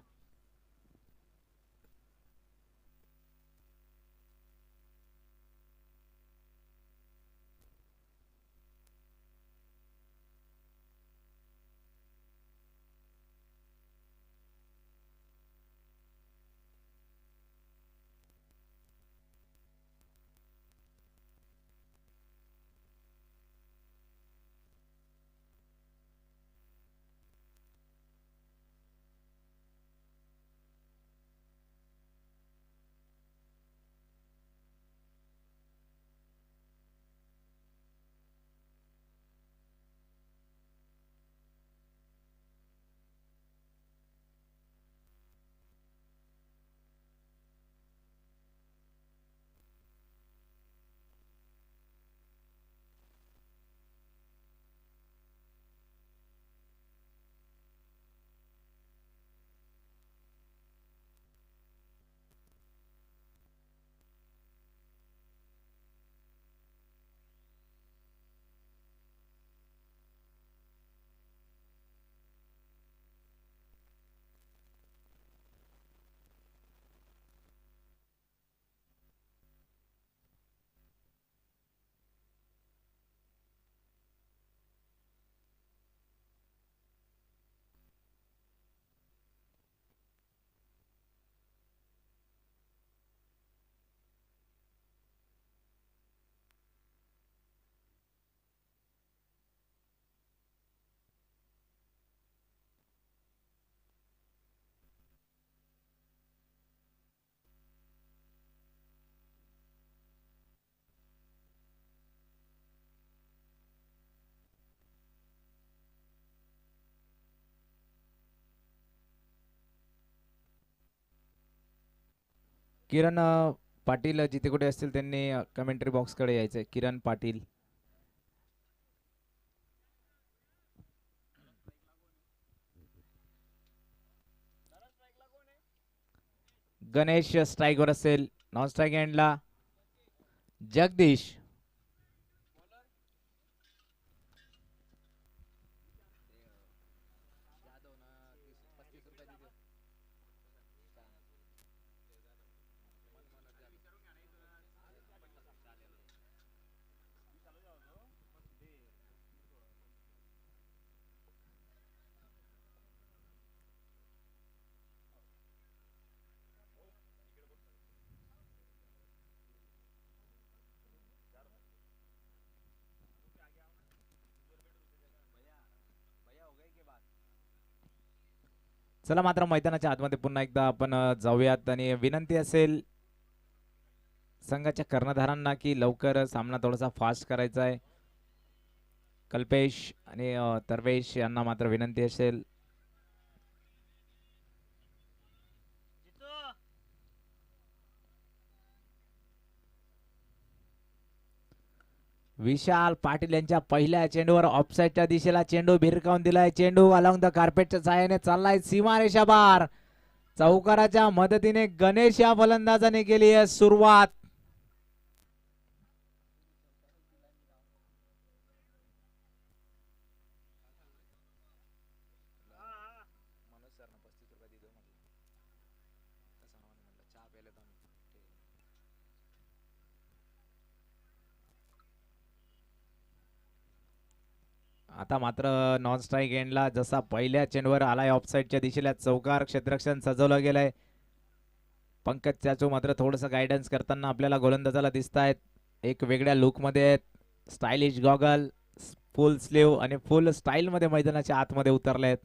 किरण पाटील जिथे कुठे असतील त्यांनी कमेंट्री बॉक्स कडे यायचंय. किरण पाटील, गणेश स्ट्राईकवर असेल. नॉन स्ट्राईक एंडला जगदीश. चला मात्र मैदानाच्या आतमध्ये पुन्हा एकदा आपण जाऊयात आणि विनंती असेल संघाच्या कर्णधारांना की लवकर सामना थोडासा फास्ट करायचा आहे. कल्पेश आणि तरवेश यांना मात्र विनंती असेल. विशाल पाटील यांच्या पहिल्या चेंडूवर ऑफसाईडच्या दिशेला चेंडू भिरकावून दिलाय. चेंडू अलॉंग द कार्पेटच्या सहाय्याने चाललाय सीमारेषा बार. चौकाराच्या मदतीने गणेश या फलंदाजाने केली आहे सुरुवात. आता मात्र नॉन स्ट्राईक एंडला जसा पहिल्या चेंडूवर आलाय ऑफसाईडच्या दिशेला चौकार क्षेत्ररक्षण सजवलं गेलंय. पंकज चाचू मात्र थोडंसं गायडन्स करताना आपल्याला गोलंदाजाला दिसत आहेत. एक वेगळ्या लुक मध्ये स्टायलिश गॉगल, फुल स्लीव आणि फुल स्टाईल मध्ये मैदानाच्या आतमध्ये उतरलेत.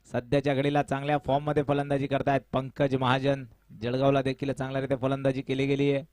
सध्याच्या घडीला चांगल्या फॉर्म मध्ये फलंदाजी करतायत पंकज महाजन. जळगावला देखील चांगल्यारीत्या फलंदाजी केली गेली आहे.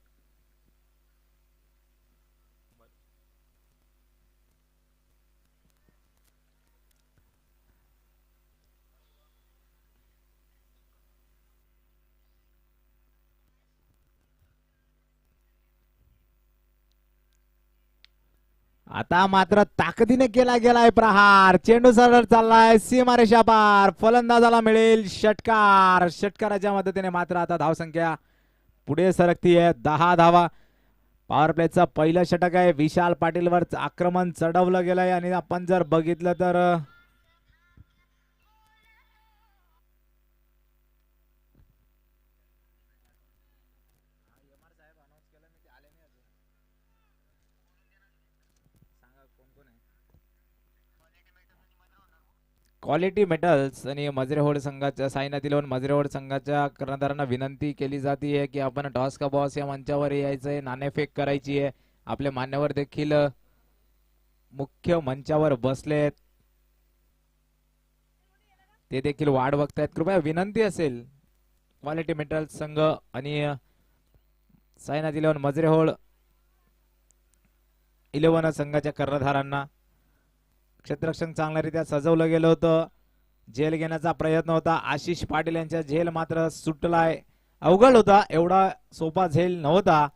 आता मात्र ताकदीने केला गेलाय प्रहार. चेंडू सरळ चाललाय सीमारेषा पार. फलंदाजाला मिळेल षटकार. षटकाराच्या मदतीने मात्र आता धावसंख्या पुढे सरकतीये. 10 धावा. पॉवर प्लेचा पहिलं षटक आहे. विशाल पाटीलवर आक्रमण चढवलं गेलंय आणि आपण जर बघितलं तर क्वालिटी मेटल्स आणि मजरेहोड संघाच्या साईनाथ इलेव्हन मजरेहोड संघाच्या कर्णधारांना विनंती केली जाते की आपण टॉस का बॉस या मंचावर यायचंय. नाणेफेक करायची आहे. आपले मान्यवर देखील मुख्य मंचावर बसलेत. ते देखील वाट बघतायत. कृपया विनंती असेल क्वालिटी मेटल्स संघ आणि साईनाथ इलेव्हन मजरेहोड इलेव्हन संघाच्या कर्णधारांना. क्षेत्ररक्षण चांगल्यारीत्या सजवलं गेलं होतं. झेल घेण्याचा प्रयत्न होता. आशिष पाटील यांच्या झेल मात्र सुटलाय. अवघड होता, एवढा सोपा झेल नव्हता.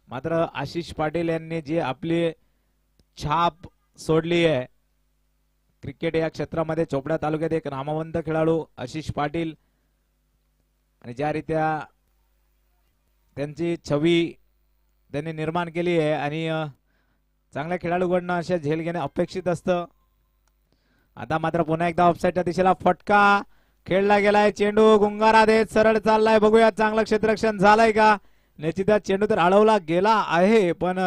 मात्र आशिष पाटील यांनी जी आपली छाप सोडली आहे क्रिकेट या क्षेत्रामध्ये, चोपडा तालुक्यात एक नामवंत खेळाडू आशिष पाटील, आणि ज्या रीत्या त्यांची छवी त्यांनी निर्माण केली आहे आणि चांगल्या खेळाडूकडनं अशा झेल घेणे अपेक्षित असतं. आता मात्र पुन्हा एकदा ऑफसाईडच्या दिशेला फटका खेळला गेलाय. चेंडू गुंगारा देत सरळ चाललाय. बघूया चांगलं क्षेत्ररक्षण झालंय का. निश्चितच चेंडू तर अडवला गेला आहे, पण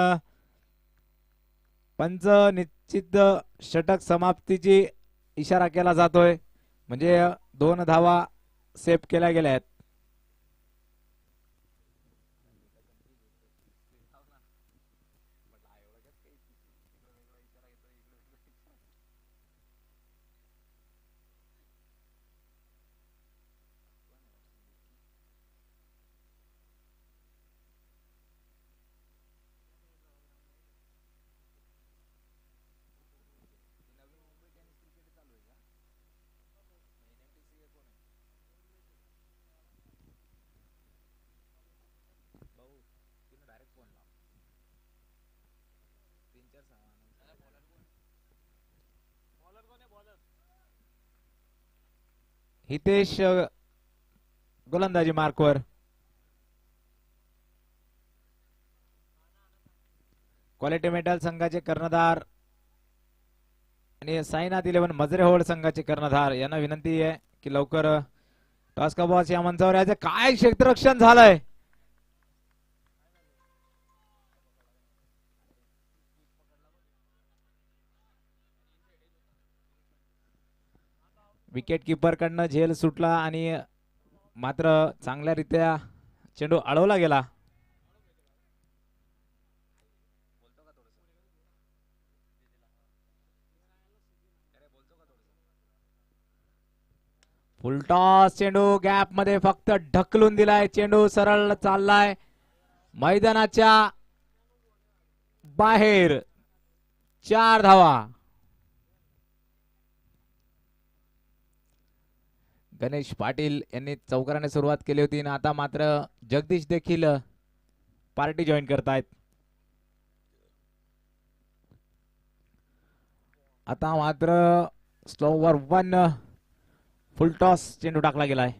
पंच निश्चित षटक समाप्तीची इशारा केला जातोय. म्हणजे 2 धावा सेव्ह केल्या गेल्या आहेत. हितेश गोलंदाजी मार्कवर. क्वालिटी मेटल संघाचे कर्णधार आणि साईनाथ 11 मजरेहोड संघाचे कर्णधार यांना विनंती आहे की लवकर टॉस का बॉस या मंचावर यायचं. काय क्षेत्ररक्षण झालंय. विकेट किपर कडनं झेल सुटला आणि मात्र चांगल्यारीत्या चेंडू अडवला गेला. फुलटॉस चेंडू गॅप मध्ये फक्त ढकलून दिलाय. चेंडू सरळ चाललाय मैदानाच्या बाहेर. 4 धावा. गणेश पाटील यांनी चौकाराने सुरुवात केली होती आणि आता मात्र जगदीश देखील पार्टी जॉईन करतायत. आता मात्र स्लोवर 1 फुलटॉस चेंडू टाकला गेलाय.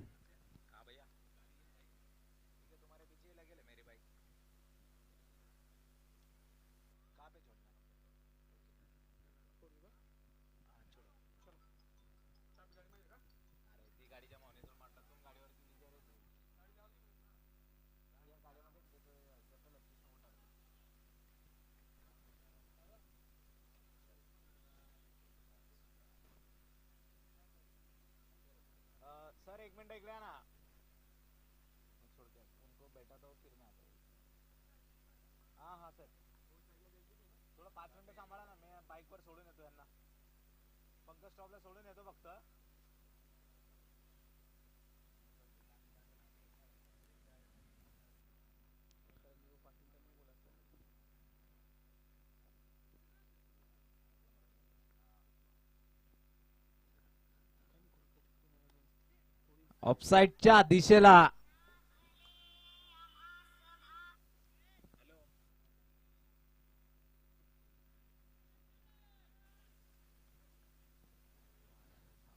सर 1 मिनट इकडे ना. उनको बैठा तो फिर मैं आता हूँ. हाँ सर थोडं 5 मिनिटं सांभाळा ना. मी बाईक वर सोडून येतो यांना. पंकज स्टॉपला सोडून येतो फक्त. ऑफसाईडच्या दिशेला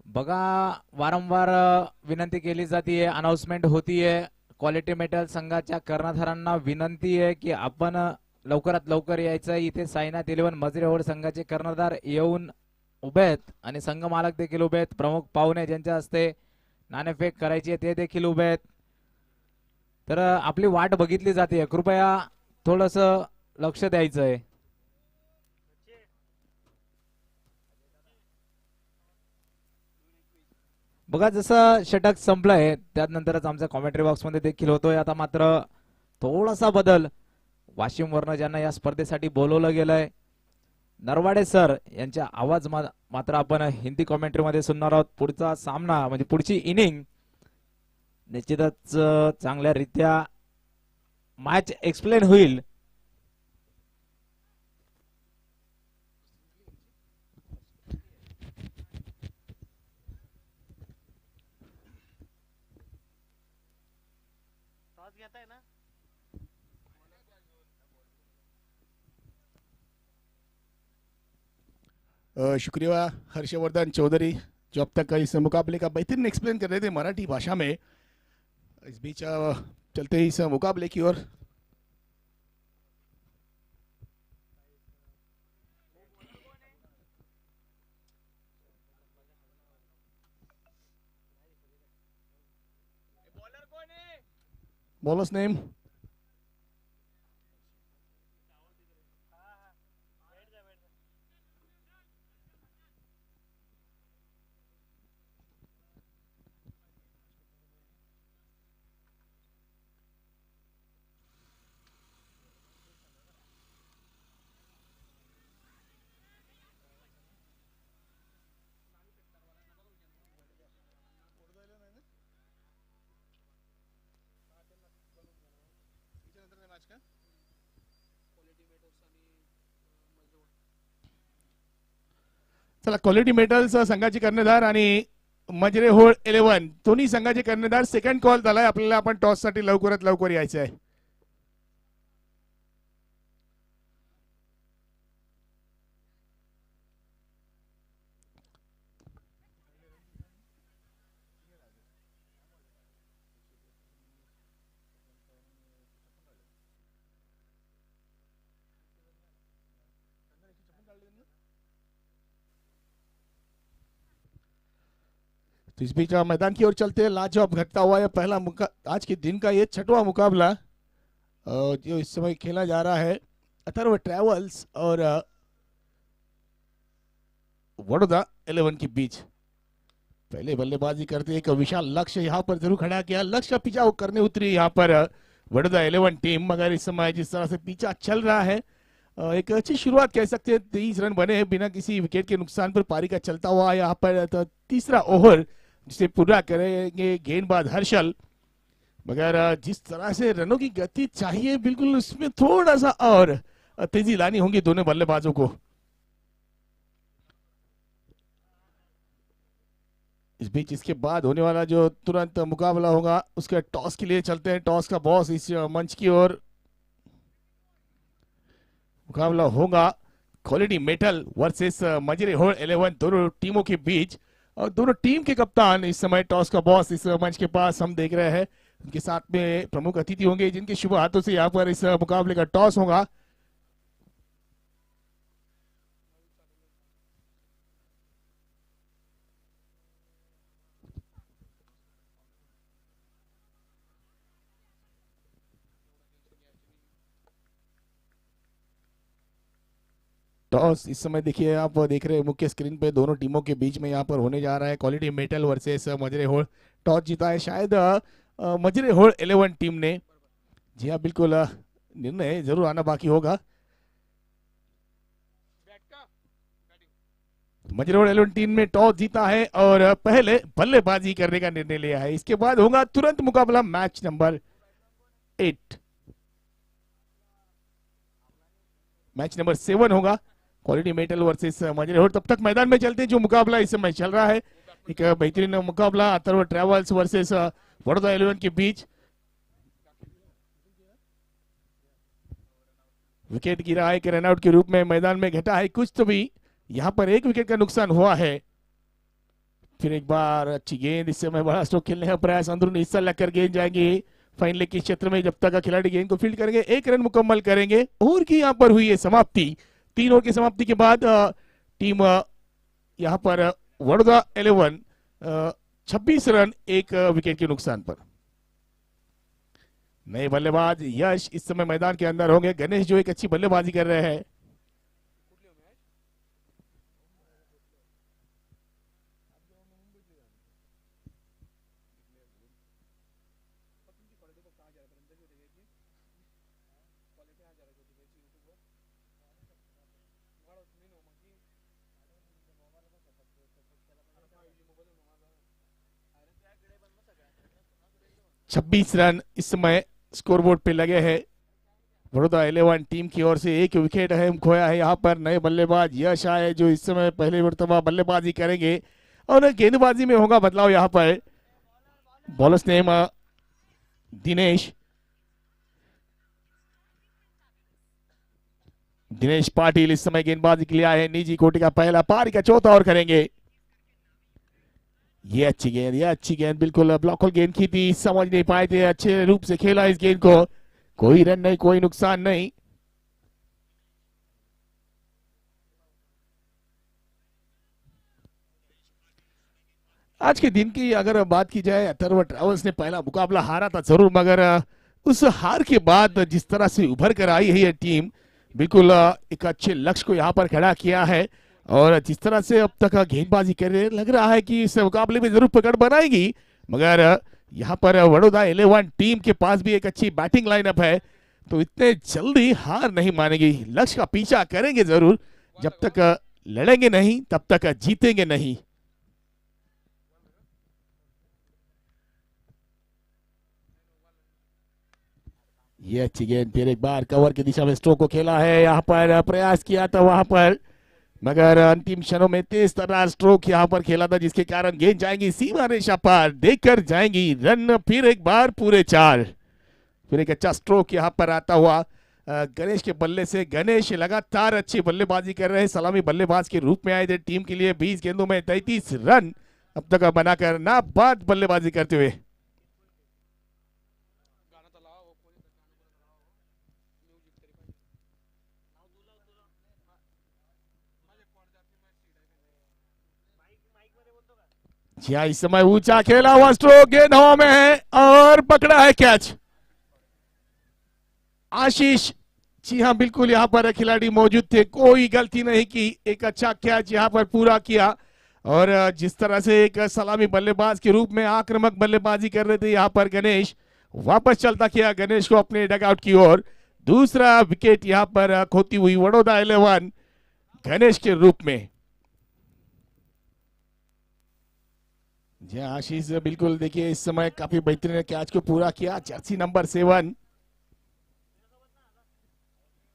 बघा. वारंवार विनंती केली जाते. अनाउन्समेंट होतीये. क्वालिटी मेटल संघाच्या कर्णधारांना विनंती आहे की आपण लवकरात लवकर यायचं. इथे साईनाथ 11 मजरेहोड संघाचे कर्णधार येऊन उभे आहेत आणि संघ मालक देखील उभे आहेत. प्रमुख पाहुणे ज्यांच्या हस्ते नाणेफेक करायची ते देखील उभे आहेत. तर आपली वाट बघितली जाते. कृपया थोडस लक्ष द्यायचंय. बघा जसं षटक संपलंय त्यानंतरच आमचा कॉमेंट्री बॉक्स मध्ये देखील होतोय. आता मात्र थोडासा बदल. वाशिम वरनं ज्यांना या स्पर्धेसाठी बोलवलं गेलंय नरवाडे सर यांचा आवाज मात्र आपण हिंदी कॉमेंट्री मध्ये सुनणार आहोत. पुढचा सामना म्हणजे पुढची इनिंग निश्चितच चांगल्या रीत्या मॅच एक्सप्लेन होईल. शुक्रिया हर्षवर्धन चौधरी जो अब तक इस मुकाबले का बेहतरीन एक्सप्लेन कर रहे थे मराठी भाषा में. इस बीच चलते इस मुकाबले की ओर. बॉलर्स नेम चला. क्वालिटी मेटल्स संघाचे कर्णधार आणि मजरेहोड 11 दोन्ही संघाचे कर्णधार. सेकंड कॉल झालाय आपल्याला. आपण टॉस साठी लवकरात लवकर यायचं आहे. तो इस बीच मैदान की ओर चलते हैं। लाजवाब घटता हुआ यह पहला आज के दिन का ये छठवां मुकाबला जो इस समय खेला जा रहा है अथर्व ट्रैवल्स और वडोदरा 11 के बीच। पहले बल्लेबाजी करते एक विशाल लक्ष्य यहाँ पर जरूर खड़ा किया, लक्ष्य का पीछा करने उतरी यहाँ पर वडोदरा 11 टीम। मगर इस समय जिस तरह से पीछा चल रहा है एक अच्छी शुरुआत कह सकते हैं। 23 रन बने हैं बिना किसी विकेट के नुकसान पर पारी का चलता हुआ यहाँ पर तीसरा ओवर जिसे पूरा करेंगे गेंदबाज हर्षल। मगर जिस तरह से रनों की गति चाहिए बिल्कुल उसमें थोड़ा सा और तेजी लानी होगी दोनों बल्लेबाजों को। इस बीच इसके बाद होने वाला जो तुरंत मुकाबला होगा उसके टॉस के लिए चलते हैं। टॉस का बॉस इस मंच की ओर। मुकाबला होगा क्वालिटी मेटल वर्सेस मजरे होड़ 11 दोनों टीमों के बीच। और दोनों टीम के कप्तान इस समय टॉस का बॉस इस मंच के पास हम देख रहे हैं। उनके साथ में प्रमुख अतिथि होंगे जिनके शुभ हाथों से यहाँ पर इस मुकाबले का टॉस होगा। टॉस इस समय देखिए आप देख रहे हैं मुख्य स्क्रीन पे दोनों टीमों के बीच में यहाँ पर होने जा रहा है। क्वालिटी मेटल वर्सेस मजरे होड़। टॉस जीता है शायद मजरे होड़ 11 टीम ने। जी हाँ बिल्कुल, निर्णय जरूर आना बाकी होगा। मजरे होड़ 11 टीम ने टॉस जीता है और पहले बल्लेबाजी करने का निर्णय लिया है। इसके बाद होगा तुरंत मुकाबला मैच नंबर 8। मैच नंबर 7 होगा क्वालिटी मेटल वर्सेस मजरे होड़। तब तक मैदान में चलते हैं जो मुकाबला इस समय चल रहा है। एक बेहतरीन मुकाबला अथर्व ट्रैवल्स वर्सेस वडोदरा 11 के बीच। विकेट गिरा है कि रनआउट के रूप में मैदान में घटा है कुछ तो भी। यहां पर एक विकेट का नुकसान हुआ है। फिर एक बार अच्छी गेंद, इस समय बड़ा स्ट्रोक खेलने का प्रयास, अंदरूनी हिस्सा लगकर गेंद जाएंगे फाइन लेग के क्षेत्र में। जब तक खिलाड़ी गेंद को फील्ड करेंगे 1 रन मुकम्मल करेंगे। ओवर की यहाँ पर हुई है समाप्ति। 3 ओवर की समाप्ति के बाद टीम यहाँ पर वडोदरा 11 26 रन 1 विकेट के नुकसान पर। नए बल्लेबाज यश इस समय मैदान के अंदर होंगे। गणेश जो एक अच्छी बल्लेबाजी कर रहे हैं। छब्बीस रन इस समय स्कोरबोर्ड पे लगे हैं। वडोदरा 11 टीम की ओर से 1 विकेट अहम खोया है। यहाँ पर नए बल्लेबाज यश आए जो इस समय पहले मर्तबा बल्लेबाजी करेंगे और गेंदबाजी में होगा बदलाव। यहाँ पर बॉलर्स नेम दिनेश पाटिल इस समय गेंदबाजी के लिए आए हैं। निजी कोटि का पहला, पारी का चौथा ओवर करेंगे। ये अच्छी गेंद बिल्कुल ब्लॉक होल गेंद की थी, समझ नहीं पाए थे, अच्छे रूप से खेला इस गेंद को। कोई रन नहीं, कोई नुकसान नहीं। आज के दिन की अगर बात की जाए, अथर्व ट्रैवल्स ने पहला मुकाबला हारा था जरूर, मगर उस हार के बाद जिस तरह से उभर कर आई है ये टीम, बिल्कुल एक अच्छे लक्ष्य को यहाँ पर खड़ा किया है। और जिस तरह से अब तक गेंदबाजी कर रहे, लग रहा है कि इस मुकाबले में जरूर पकड़ बनाएगी। मगर यहाँ पर वडोदरा 11 टीम के पास भी एक अच्छी बैटिंग लाइनअप है, तो इतने जल्दी हार नहीं मानेगी। लक्ष्य का पीछा करेंगे जरूर, जब तक लड़ेंगे नहीं तब तक जीतेंगे नहीं। ये अच्छी गेंद, फिर एक बार कवर की दिशा में स्ट्रोक को खेला है। यहाँ पर प्रयास किया था वहां पर, मगर अंतिम क्षणों में तेज तर्रार स्ट्रोक यहाँ पर खेला था, जिसके कारण गेंद जाएंगी सीमा रेखा पार, देखकर जाएंगी रन। फिर एक बार पूरे 4। फिर एक अच्छा स्ट्रोक यहाँ पर आता हुआ गणेश के बल्ले से। गणेश लगातार अच्छी बल्लेबाजी कर रहे हैं, सलामी बल्लेबाज के रूप में आए थे टीम के लिए। 20 गेंदों में 33 रन अब तक बनाकर नाबाद बल्लेबाजी करते हुए। जी हाँ, इस समय ऊंचा खेला हुआ स्ट्रोक, गेंद हवा में है और पकड़ा है कैच। आशीष, जी हाँ बिल्कुल, यहाँ पर खिलाड़ी मौजूद थे, कोई गलती नहीं की, एक अच्छा कैच यहाँ पर पूरा किया। और जिस तरह से एक सलामी बल्लेबाज के रूप में आक्रामक बल्लेबाजी कर रहे थे यहाँ पर गणेश, वापस चलता किया गणेश को अपने डगआउट की ओर। दूसरा विकेट यहाँ पर खोती हुई बड़ौदा 11 गणेश के रूप में। जी आशीष बिल्कुल, देखिए इस समय काफी बेहतरीन कैच को पूरा KIA. Jersey number 7,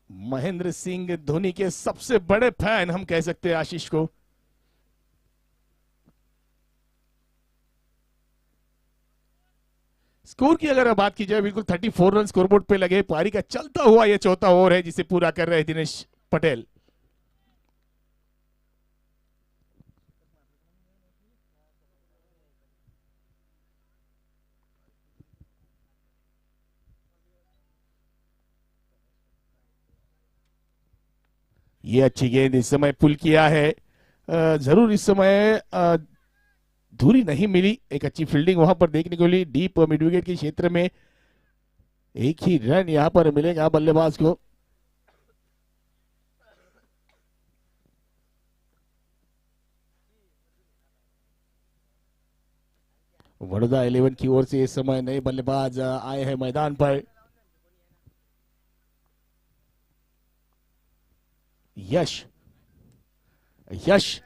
Mahendra Singh Dhoni के सबसे बड़े फैन हम कह सकते हैं आशीष को। स्कोर की अगर बात की जाए, बिल्कुल 34 रन स्कोरबोर्ड पे लगे। पारी का चलता हुआ यह चौथा ओवर है जिसे पूरा कर रहे हैं दिनेश पटेल। ये अच्छी गेंद इस समय पुल किया है, जरूर इस समय धुरी नहीं मिली। एक अच्छी फील्डिंग वहां पर देखने को मिली डीप मिड विकेट के क्षेत्र में। एक ही रन यहां पर मिलेगा बल्लेबाज को। बड़ौदा 11 की ओर से इस समय नए बल्लेबाज आए हैं मैदान पर। यश, यश,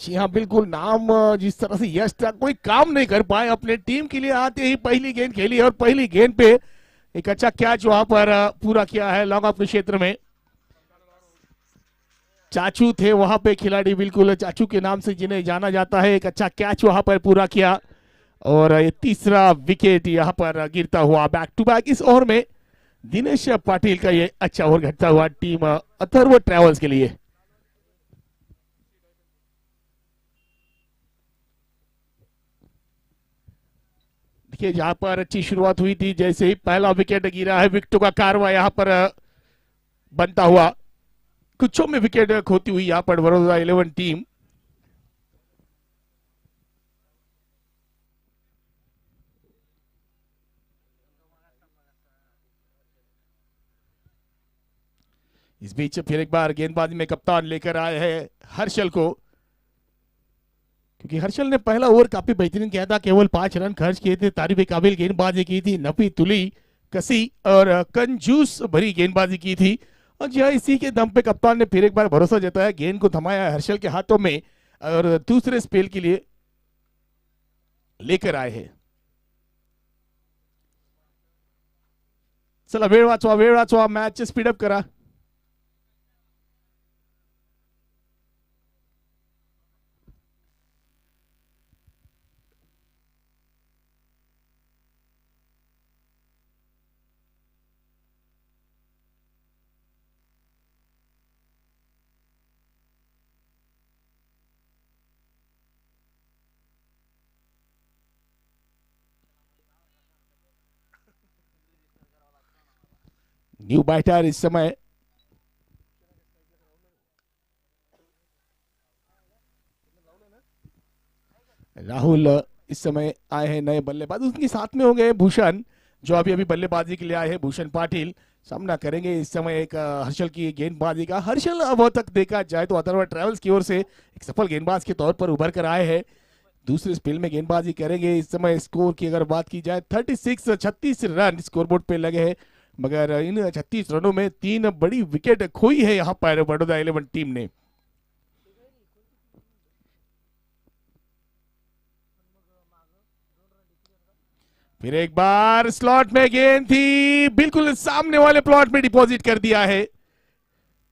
जी हाँ बिल्कुल, नाम जिस तरह से यश था, कोई काम नहीं कर पाए अपने टीम के लिए। आते ही पहली गेंद खेली और पहली गेंद पे एक अच्छा कैच वहां पर पूरा किया है लॉन्ग ऑफ के क्षेत्र में। चाचू थे वहां पे खिलाड़ी, बिल्कुल चाचू के नाम से जिन्हें जाना जाता है। एक अच्छा कैच वहां पर पूरा किया और ये तीसरा विकेट यहां पर गिरता हुआ बैक टू बैक इस ओवर में दिनेश पाटिल का ये अच्छा ओवर घटता हुआ टीम अथर्व ट्रैवल्स के लिए। देखिए जहां पर अच्छी शुरुआत हुई थी, जैसे ही पहला विकेट गिरा है, विकेटों का कारवा यहां पर बनता हुआ। कुछों में विकेट खोती हुई यहां पर बड़ौदा 11 टीम। इस बीच फिर एक बार गेंदबाजी में कप्तान लेकर आए हैं हर्षल को, क्योंकि हर्षल ने पहला ओवर काफी बेहतरीन किया था, केवल 5 रन खर्च किए थे। तारीफ काबिल गेंदबाजी की थी, नफी तुली कसी और कंजूस भरी गेंदबाजी की थी। और जी हाँ, इसी के दम पे कप्तान ने फिर एक बार भरोसा जताया, गेंद को थमाया हर्षल के हाथों में और दूसरे स्पेल के लिए लेकर आए हैं। चला वेळ वाचवा, मैच स्पीडअप करा। न्यू बैटर इस समय राहुल इस समय आए हैं नए बल्लेबाज, उनके साथ में होंगे भूषण जो अभी अभी बल्लेबाजी के लिए आए हैं। भूषण पाटिल सामना करेंगे इस समय एक हर्षल की गेंदबाजी का। हर्षल अब तक देखा जाए तो अथर्व ट्रैवल्स की ओर से एक सफल गेंदबाज के तौर पर उभर कर आए हैं। दूसरे स्पेल में गेंदबाजी करेंगे। इस समय स्कोर की अगर बात की जाए 36 रन स्कोरबोर्ड पे लगे हैं, मगर इन 36 रनों में 3 बड़ी विकेट खोई है यहां पर बड़ौदा 11 टीम ने। फिर एक बार स्लॉट में गेंद थी, बिल्कुल सामने वाले प्लॉट में डिपॉजिट कर दिया है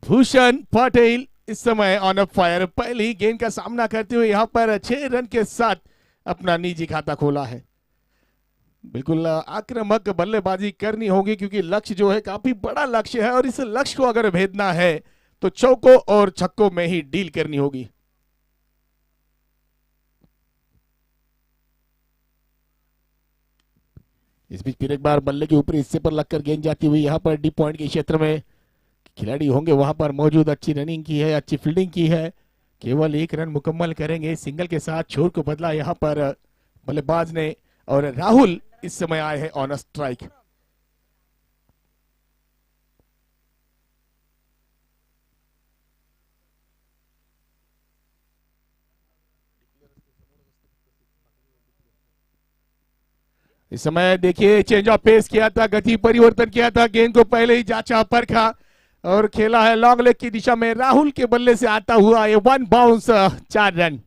भूषण पटेल। इस समय ऑन अ फायर, पहली गेंद का सामना करते हुए यहां पर 6 रन के साथ अपना निजी खाता खोला है। बिल्कुल आक्रामक बल्लेबाजी करनी होगी, क्योंकि लक्ष्य जो है काफी बड़ा लक्ष्य है और इस लक्ष्य को अगर भेदना है तो चौकों और छक्कों में ही डील करनी होगी। इस बीच फिर एक बार बल्ले के ऊपरी हिस्से पर लगकर गेंद जाती हुई यहां पर डीप पॉइंट के क्षेत्र में खिलाड़ी होंगे वहां पर मौजूद। अच्छी रनिंग की है, अच्छी फील्डिंग की है, केवल एक रन मुकम्मल करेंगे, सिंगल के साथ छोर को बदला यहाँ पर बल्लेबाज ने, और राहुल इस समय आए हैं ऑन स्ट्राइक। इस समय देखिए चेंज ऑफ पेस किया था, गति परिवर्तन किया था, गेंद को पहले ही जांचा परखा और खेला है लॉन्ग लेग की दिशा में। राहुल के बल्ले से आता हुआ ये वन बाउंस 4 रन।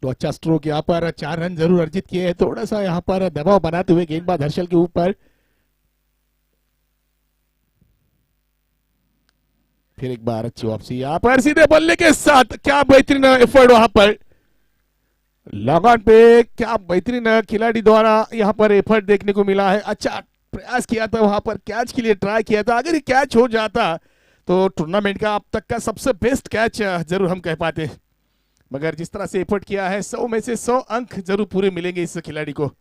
तो अच्छा स्ट्रोक यहाँ पर, 4 रन जरूर अर्जित किए हैं। थोड़ा सा यहाँ पर दबाव बनाते हुए गेंदबाज हर्षल के ऊपर। फिर एक बार अच्छी वापसी यहाँ पर सीधे बल्ले के साथ, क्या बेहतरीन एफर्ट वहां पर लॉन्ग ऑन पे, क्या बेहतरीन खिलाड़ी द्वारा यहाँ पर एफर्ट देखने को मिला है। अच्छा प्रयास किया था वहां पर, कैच के लिए ट्राई किया था। अगर ये कैच हो जाता तो टूर्नामेंट का अब तक का सबसे बेस्ट कैच जरूर हम कह पाते, मगर जिस तरह से एफर्ट किया है 100 में से 100 अंक जरूर पूरे मिलेंगे इस खिलाड़ी को।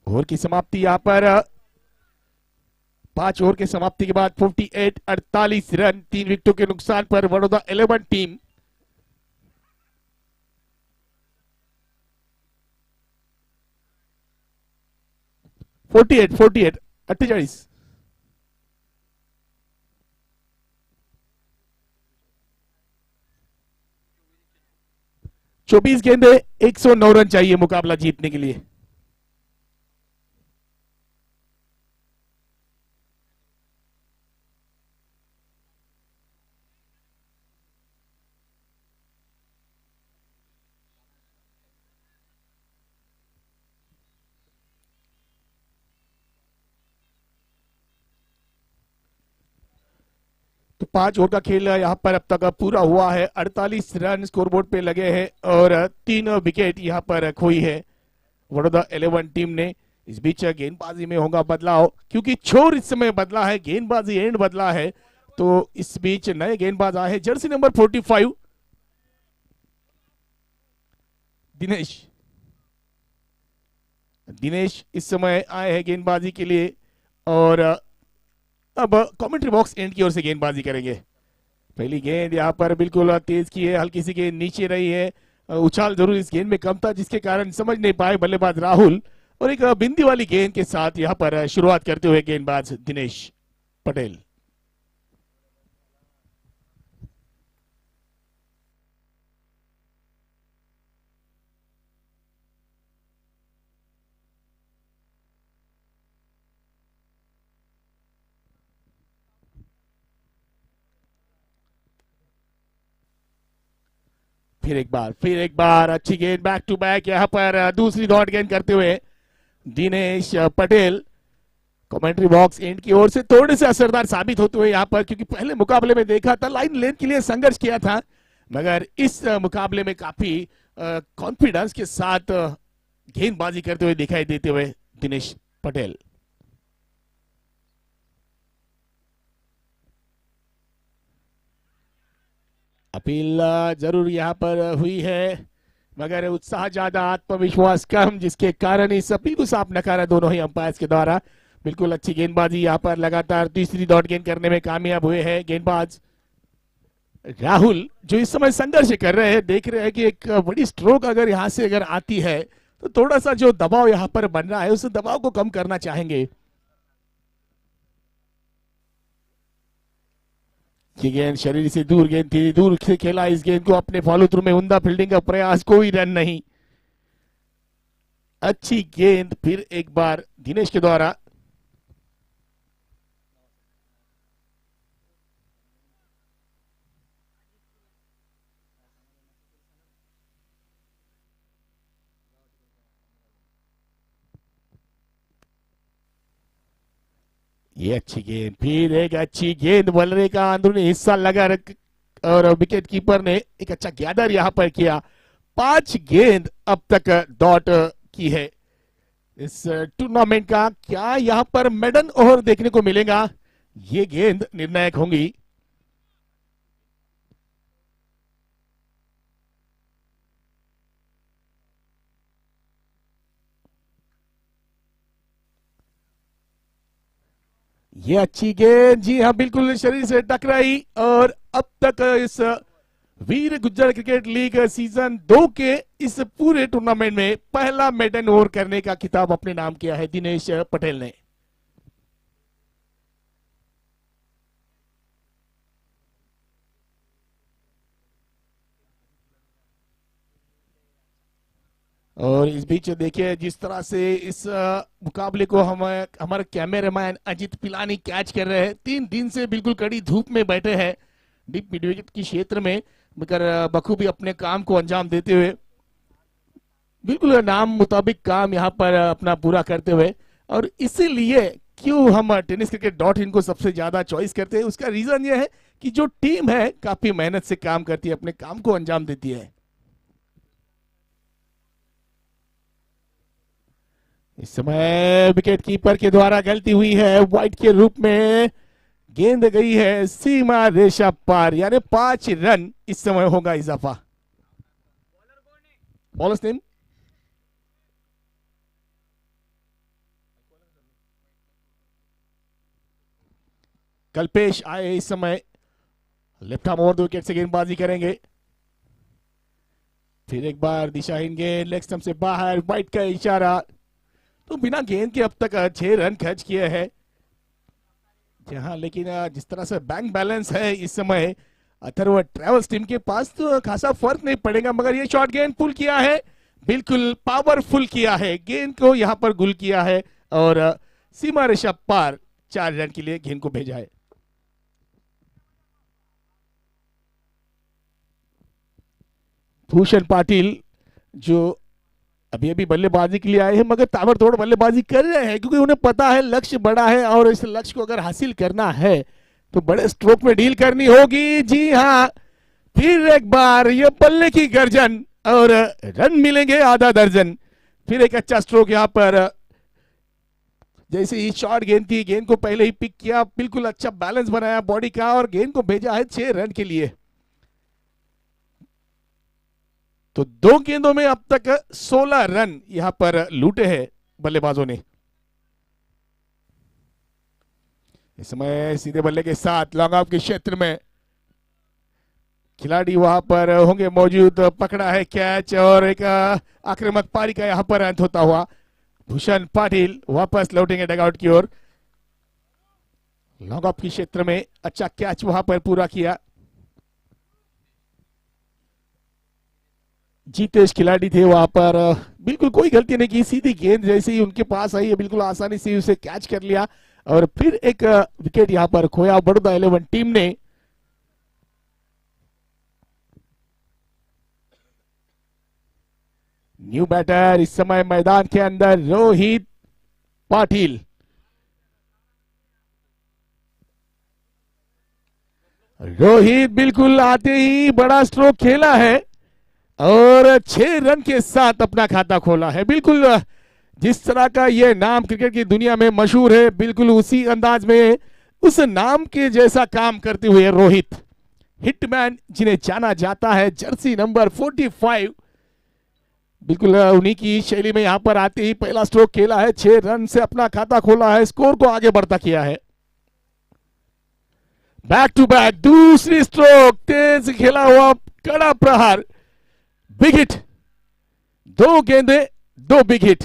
ओवर की समाप्ति यहां पर 5 ओवर की समाप्ति के बाद 48 रन, 3 विकेटों के नुकसान पर बड़ौदा 11 टीम 48 24 गेंदे 109 रन चाहिए मुकाबला जीतने के लिए। तो 5 ओवर का खेल यहाँ पर अब तक पूरा हुआ है। 48 रन स्कोरबोर्ड पे लगे हैं और 3 विकेट यहाँ पर खोई है बड़ौदा 11 टीम ने। इस बीच गेंदबाजी में होगा बदलाव, क्योंकि छोर इस समय बदला है, गेंदबाजी एंड बदला है। तो इस बीच नए गेंदबाज आए हैं, जर्सी नंबर 45 दिनेश इस समय आए हैं गेंदबाजी के लिए, और अब कमेंट्री बॉक्स एंड की ओर से गेंदबाजी करेंगे। पहली गेंद यहाँ पर बिल्कुल तेज की है, हल्की सी गेंद नीचे रही है, उछाल जरूर इस गेंद में कम था जिसके कारण समझ नहीं पाए बल्लेबाज राहुल, और एक बिंदी वाली गेंद के साथ यहाँ पर शुरुआत करते हुए गेंदबाज दिनेश पटेल। फिर एक बार अच्छी गेंद, बैक टू बैक यहाँ पर दूसरी डॉट गेंद करते हुए Dinesh Patel commentary box end की ओर से थोड़े से असरदार साबित होते हुए यहाँ पर, क्योंकि पहले मुकाबले में देखा था लाइन लेंथ के लिए संघर्ष किया था, मगर इस मुकाबले में काफी कॉन्फिडेंस के साथ गेंदबाजी करते हुए दिखाई देते हुए दिनेश पटेल। अपील जरूर यहाँ पर हुई है, मगर उत्साह ज्यादा आत्मविश्वास कम, जिसके कारण इस अपील को साफ नकारा दोनों ही अंपायर्स के द्वारा। बिल्कुल अच्छी गेंदबाजी यहाँ पर, लगातार तीसरी डॉट गेंद करने में कामयाब हुए हैं गेंदबाज राहुल, जो इस समय संघर्ष कर रहे हैं। देख रहे हैं कि एक बड़ी स्ट्रोक अगर यहाँ से अगर आती है तो थोड़ा सा जो दबाव यहाँ पर बन रहा है उस दबाव को कम करना चाहेंगे। ये गेंद शरीर से दूर गेंद थी, दूर से खेला इस गेंद को, अपने फॉलो थ्रू में उमदा फील्डिंग का प्रयास, कोई रन नहीं। अच्छी गेंद फिर एक बार दिनेश के द्वारा। ये अच्छी गेंद, फिर एक अच्छी गेंद, बल्ले का अंदरूनी हिस्सा लगा और विकेट कीपर ने एक अच्छा गैदर यहां पर किया 5 गेंद अब तक डॉट की है इस टूर्नामेंट का। क्या यहां पर मेडन ओवर देखने को मिलेगा? ये गेंद निर्णायक होंगी। ये अच्छी गेंद, जी हाँ बिल्कुल शरीर से टकराई। और अब तक इस वीर गुज्जर क्रिकेट लीग सीजन 2 के इस पूरे टूर्नामेंट में पहला मेडन ओवर करने का खिताब अपने नाम किया है दिनेश पटेल ने। और इस बीच देखिए जिस तरह से इस मुकाबले को हम हमारे कैमरामैन अजित पिलानी कैच कर रहे हैं। 3 दिन से बिल्कुल कड़ी धूप में बैठे हैं डीप मिड विकेट की क्षेत्र में, मगर बखूबी अपने काम को अंजाम देते हुए, बिल्कुल नाम मुताबिक काम यहाँ पर अपना पूरा करते हुए। और इसीलिए क्यों हम टेनिस क्रिकेट .in को सबसे ज्यादा चॉइस करते हैं, उसका रीजन ये है कि जो टीम है काफी मेहनत से काम करती है, अपने काम को अंजाम देती है। इस समय विकेट कीपर के द्वारा गलती हुई है, वाइट के रूप में गेंद गई है सीमा रेखा पार, यानी 5 रन इस समय होगा इजाफा। बॉलर्स नेम कल्पेश आए इस समय लेफ्ट आर्म ओवर 2 विकेट से गेंदबाजी करेंगे। फिर एक बार दिशाहीन गेंद लेग स्टंप से बाहर, वाइट का इशारा। तो बिना गेंद के अब तक 6 रन खर्च किए हैं जहां, लेकिन जिस तरह से बैंक बैलेंस है इस समय अथर्व ट्रैवल्स टीम के पास, तो खासा फर्क नहीं पड़ेगा। मगर ये शॉट गेंद पुल किया है, बिल्कुल पावरफुल किया है, गेंद को यहां पर गुल किया है और सीमा रेखा पार 4 रन के लिए गेंद को भेजा है। भूषण पाटिल जो अभी अभी बल्लेबाजी के लिए आए हैं, मगर ताबड़तोड़ बल्लेबाजी कर रहे हैं क्योंकि उन्हें पता है लक्ष्य बड़ा है और इस लक्ष्य को अगर हासिल करना है तो बड़े स्ट्रोक में डील करनी होगी। जी हाँ, फिर एक बार ये बल्ले की गर्जन और रन मिलेंगे आधा दर्जन। फिर एक अच्छा स्ट्रोक यहां पर, जैसे ही शॉर्ट गेंद थी, गेंद को पहले ही पिक किया, बिल्कुल अच्छा बैलेंस बनाया बॉडी का और गेंद को भेजा है 6 रन के लिए। तो 2 गेंदों में अब तक 16 रन यहां पर लूटे हैं बल्लेबाजों ने। इस समय सीधे बल्ले के साथ लॉन्ग ऑफ के क्षेत्र में खिलाड़ी वहां पर होंगे मौजूद। पकड़ा है कैच और एक आक्रामक पारी का यहां पर अंत होता हुआ। भूषण पाटिल वापस लौटेंगे डगआउट की ओर। लॉन्ग ऑफ के क्षेत्र में अच्छा कैच वहां पर पूरा किया। जीतेश खिलाड़ी थे वहां पर, बिल्कुल कोई गलती नहीं की, सीधी गेंद जैसे ही उनके पास आई है बिल्कुल आसानी से उसे कैच कर लिया और फिर एक विकेट यहां पर खोया बड़ौदा 11 टीम ने। न्यू बैटर इस समय मैदान के अंदर रोहित पाटिल। रोहित बिल्कुल आते ही बड़ा स्ट्रोक खेला है और 6 रन के साथ अपना खाता खोला है। बिल्कुल जिस तरह का ये नाम क्रिकेट की दुनिया में मशहूर है, बिल्कुल उसी अंदाज में उस नाम के जैसा काम करते हुए रोहित हिटमैन जिन्हें जाना जाता है, जर्सी नंबर 45, बिल्कुल उन्हीं की शैली में यहां पर आते ही पहला स्ट्रोक खेला है, 6 रन से अपना खाता खोला है, स्कोर को आगे बढ़ता किया है। बैक टू बैक दूसरी स्ट्रोक, तेज खेला हुआ कड़ा प्रहार, बिग हिट, 2 गेंदे 2 बिग हिट।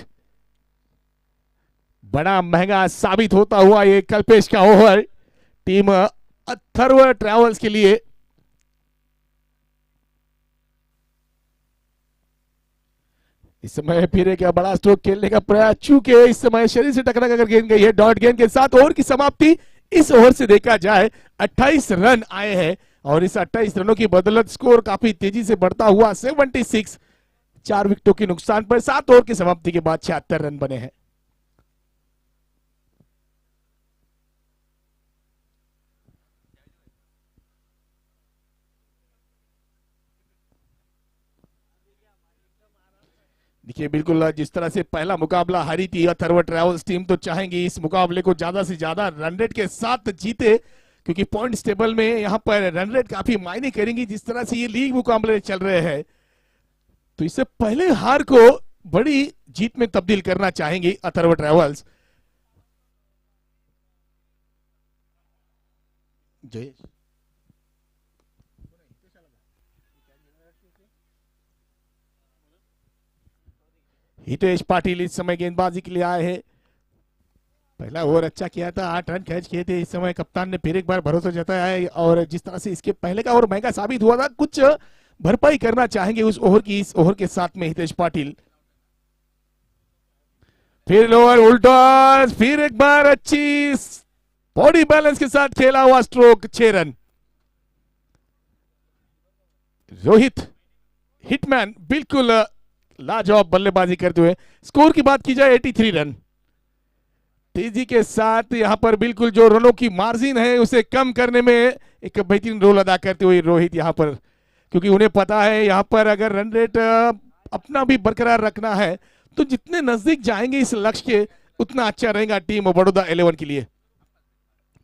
बड़ा महंगा साबित होता हुआ ये कल्पेश का ओवर टीम अथर्व ट्रैवल्स के लिए। इस समय फिर एक बड़ा स्ट्रोक खेलने का प्रयास, चूंकि इस समय शरीर से टकरा कर गेंद गई है डॉट गेंद के साथ। ओवर की समाप्ति इस ओवर से देखा जाए 28 रन आए हैं और इस 28 रनों की बदौलत स्कोर काफी तेजी से बढ़ता हुआ 76, 4 विकेटों के नुकसान पर 7 ओवर की समाप्ति के बाद 76 रन बने हैं। देखिए बिल्कुल जिस तरह से पहला मुकाबला हारी थी अथर्व ट्रैवल्स टीम, तो चाहेंगी इस मुकाबले को ज्यादा से ज्यादा रन रेट के साथ जीते, क्योंकि पॉइंट्स टेबल में यहाँ पर रन रेट काफी मायने करेंगी। जिस तरह से ये लीग मुकाबले चल रहे हैं, तो इससे पहले हार को बड़ी जीत में तब्दील करना चाहेंगी अथर्व ट्रैवल्स। जय हितेश पाटिल इस समय गेंदबाजी के लिए आए हैं। पहला ओवर अच्छा किया था, 8 रन कैच किए थे। इस समय कप्तान ने फिर एक बार भरोसा जताया है, और जिस तरह से इसके पहले का ओवर महंगा साबित हुआ था, कुछ भरपाई करना चाहेंगे उस ओवर की इस ओवर के साथ में हितेश पाटिल। फिर लोअर उल्टा, फिर एक बार अच्छी बॉडी बैलेंस के साथ खेला हुआ स्ट्रोक, 6 रन। रोहित हिटमैन बिल्कुल लाजवाब बल्लेबाजी करते हुए। स्कोर की बात की जाए 83 रन, तेजी के साथ यहां पर बिल्कुल जो रनों की मार्जिन है उसे कम करने में एक बेहतरीन रोल अदा करते हुए रोहित यहां पर, क्योंकि उन्हें पता है यहां पर अगर रन रेट अपना भी बरकरार रखना है तो जितने नजदीक जाएंगे इस लक्ष्य के उतना अच्छा रहेगा टीम बड़ौदा 11 के लिए।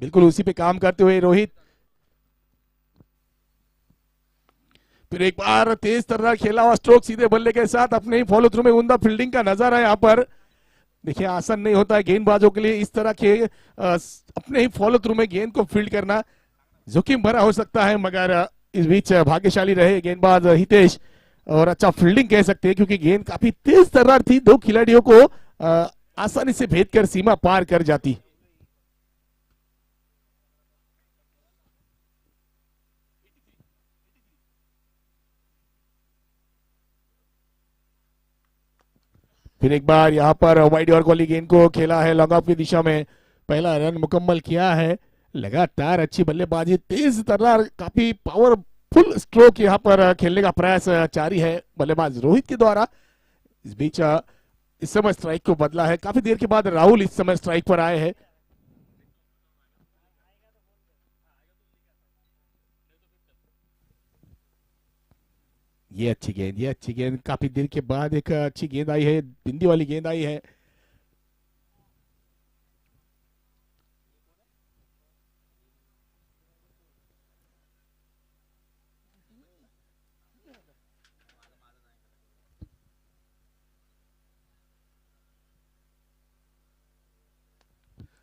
बिल्कुल उसी पे काम करते हुए रोहित। फिर एक बार तेज तरह खेला हुआ स्ट्रोक सीधे बल्ले के साथ, अपने ही फॉलो थ्रू में उमदा फील्डिंग का नजारा यहां पर। देखिए आसान नहीं होता है गेंदबाजों के लिए इस तरह के अपने ही फॉलो थ्रू में गेंद को फील्ड करना, जोखिम भरा हो सकता है, मगर इस बीच भाग्यशाली रहे गेंदबाज हितेश, और अच्छा फील्डिंग कह सकते हैं, क्योंकि गेंद काफी तेज तर्रार थी, 2 खिलाड़ियों को आसानी से भेद कर सीमा पार कर जाती। फिर एक बार यहां पर वाइड और वाली गेंद को खेला है लॉन्ग ऑफ की दिशा में, पहला रन मुकम्मल किया है। लगातार अच्छी बल्लेबाजी, तेज तर्रार, काफी पावरफुल स्ट्रोक यहां पर खेलने का प्रयास जारी है बल्लेबाज रोहित के द्वारा। इस बीच इस समय स्ट्राइक को बदला है, काफी देर के बाद राहुल इस समय स्ट्राइक पर आए हैं। ये अच्छी गेंद, ये अच्छी गेंद, काफी देर के बाद एक अच्छी गेंद आई है, बिंदी वाली गेंद आई है।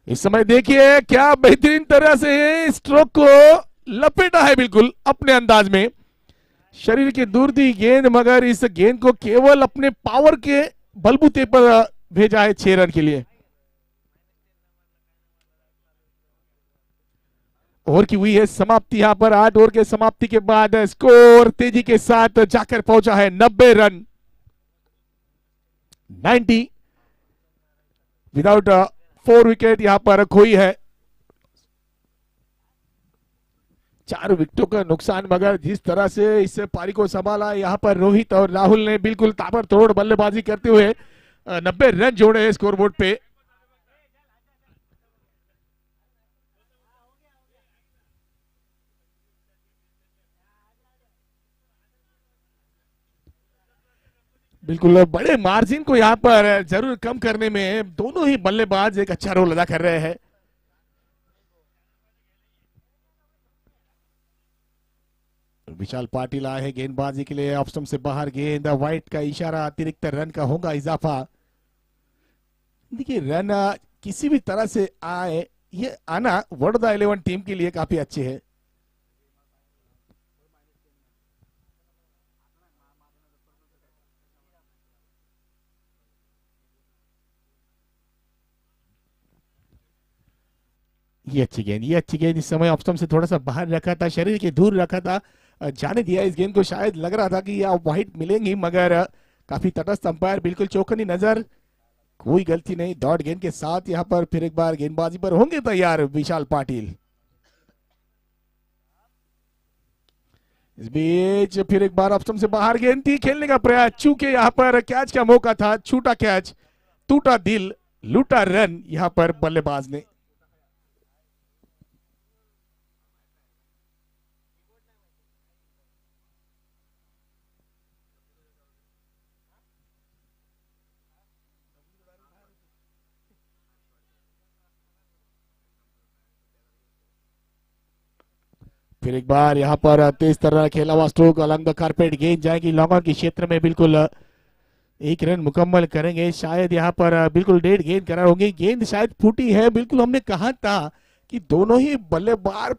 इस समय देखिए क्या बेहतरीन तरह से स्ट्रोक को लपेटा है बिल्कुल अपने अंदाज में, शरीर की दूर थी गेंद, मगर इस गेंद को केवल अपने पावर के बलबूते पर भेजा है 6 रन के लिए। ओवर की हुई है समाप्ति यहां पर, 8 ओवर के समाप्ति के बाद स्कोर तेजी के साथ जाकर पहुंचा है 90 रन, 90 विदाउट 4 विकेट यहां पर खोई है। 4 विकेटों का नुकसान, मगर जिस तरह से इस पारी को संभाला यहां पर रोहित और राहुल ने बिल्कुल ताबड़तोड़ बल्लेबाजी करते हुए 90 रन जोड़े हैं स्कोरबोर्ड पे। बिल्कुल बड़े मार्जिन को यहां पर जरूर कम करने में दोनों ही बल्लेबाज एक अच्छा रोल अदा कर रहे हैं। विशाल पाटिल आए हैं गेंदबाजी के लिए, ऑफ स्टंप से बाहर गेंद, वाइट का इशारा, अतिरिक्त रन का होगा इजाफा। देखिए रन किसी भी तरह से आए, ये आना बड़ौदा 11 टीम के लिए काफी अच्छे है। ये अच्छी गेंद, ये अच्छी गेंद, इस समय ऑफ स्टंप से थोड़ा सा बाहर रखा था, शरीर के दूर रखा था, जाने दिया इस गेंद को। शायद लग रहा था कि ये वाइट मिलेंगी, मगर काफी तटस्थ अंपायर, बिल्कुल चौकनी नजर, कोई गलती नहीं, डॉट गेंद के साथ यहां पर फिर एक बार गेंदबाजी पर होंगे तैयार विशाल पाटिल। इस बीच फिर एक बार ऑफ स्टंप से बाहर गेंद थी, खेलने का प्रयास, चूंकि यहां पर कैच का मौका था, छूटा कैच, टूटा दिल, लूटा रन यहां पर बल्लेबाज ने। फिर एक बार यहाँ पर तेज तरह खेला हुआ स्ट्रोक अलॉन्ग द कारपेट, गेंद जाएगी लॉन्ग ऑन के क्षेत्र में, बिल्कुल एक रन मुकम्मल करेंगे। शायद यहाँ पर बिल्कुल 1.5 गेंद करार होंगे, गेंद शायद फूटी है। बिल्कुल हमने कहा था कि दोनों ही बल्लेबाज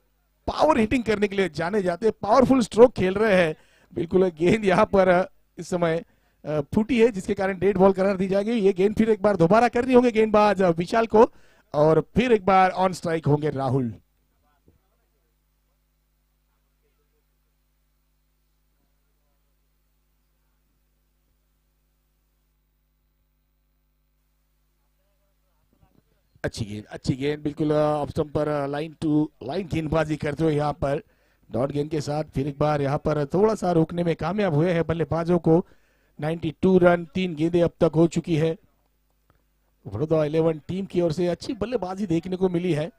पावर हिटिंग करने के लिए जाने जाते, पावरफुल स्ट्रोक खेल रहे हैं। बिल्कुल गेंद यहाँ पर इस समय फूटी है, जिसके कारण डेड बॉल करार दी जाएगी। ये गेंद फिर एक बार दोबारा करनी होंगे गेंदबाज विशाल को, और फिर एक बार ऑन स्ट्राइक होंगे राहुल। अच्छी गेंद बिल्कुल ऑफ स्टंप पर लाइन टू लाइन गेंदबाजी करते हुए यहाँ पर डॉट गेंद के साथ फिर एक बार यहाँ पर थोड़ा सा रोकने में कामयाब हुए हैं बल्लेबाजों को। 92 रन, 3 गेंदें अब तक हो चुकी है। बड़ौदा 11 टीम की ओर से अच्छी बल्लेबाजी देखने को मिली है।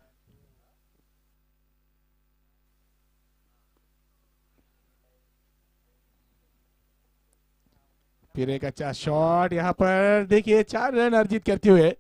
फिर एक अच्छा शॉट यहाँ पर, देखिए 4 रन अर्जित करते हुए।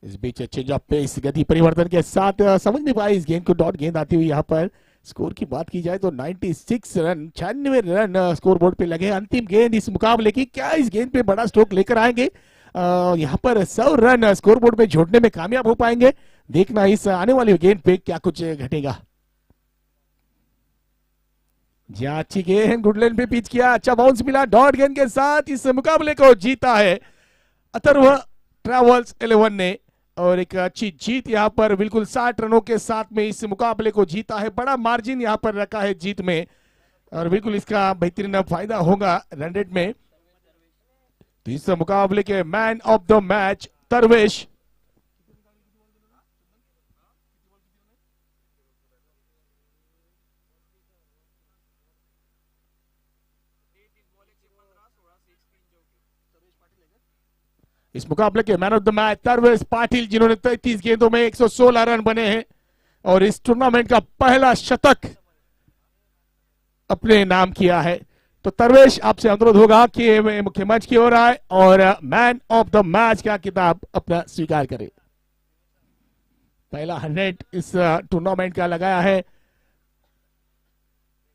इस बीच चेंज ऑफ पेस, गति परिवर्तन के साथ समझ नहीं पाई इस गेंद को, डॉट गेंद आती हुई। यहाँ पर स्कोर की बात की जाए तो 96 रन, 96 रन स्कोर बोर्ड पे लगे। अंतिम गेंद इस मुकाबले की, क्या इस गेंद पे बड़ा स्ट्रोक लेकर आएंगे? यहाँ पर 100 रन स्कोर बोर्ड पे जोड़ने में कामयाब हो पाएंगे? देखना इस आने वाली गेंद पे क्या कुछ घटेगा। जी अच्छी गेंद, गुड लेन पे पिच किया, अच्छा बाउंस मिला, डॉट गेंद के साथ इस मुकाबले को जीता है अथर्व ट्रैवल्स 11 ने, और एक अच्छी जीत यहाँ पर बिल्कुल 60 रनों के साथ में इस मुकाबले को जीता है। बड़ा मार्जिन यहाँ पर रखा है जीत में, और बिल्कुल इसका बेहतरीन फायदा होगा रन रेट में। तो इस मुकाबले के man of the match Tarvesh. इस मुकाबले के man of the match Tarvesh Patil, जिन्होंने 33 गेंदों में 116 रन बने हैं और इस टूर्नामेंट का पहला शतक अपने नाम किया है। तो तरवेश, आपसे अनुरोध होगा कि मुख्य मंच की ओर आए और मैन ऑफ द मैच का खिताब अपना स्वीकार करें। पहला 100 इस टूर्नामेंट का लगाया है,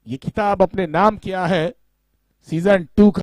ये खिताब अपने नाम किया है सीजन 2 का।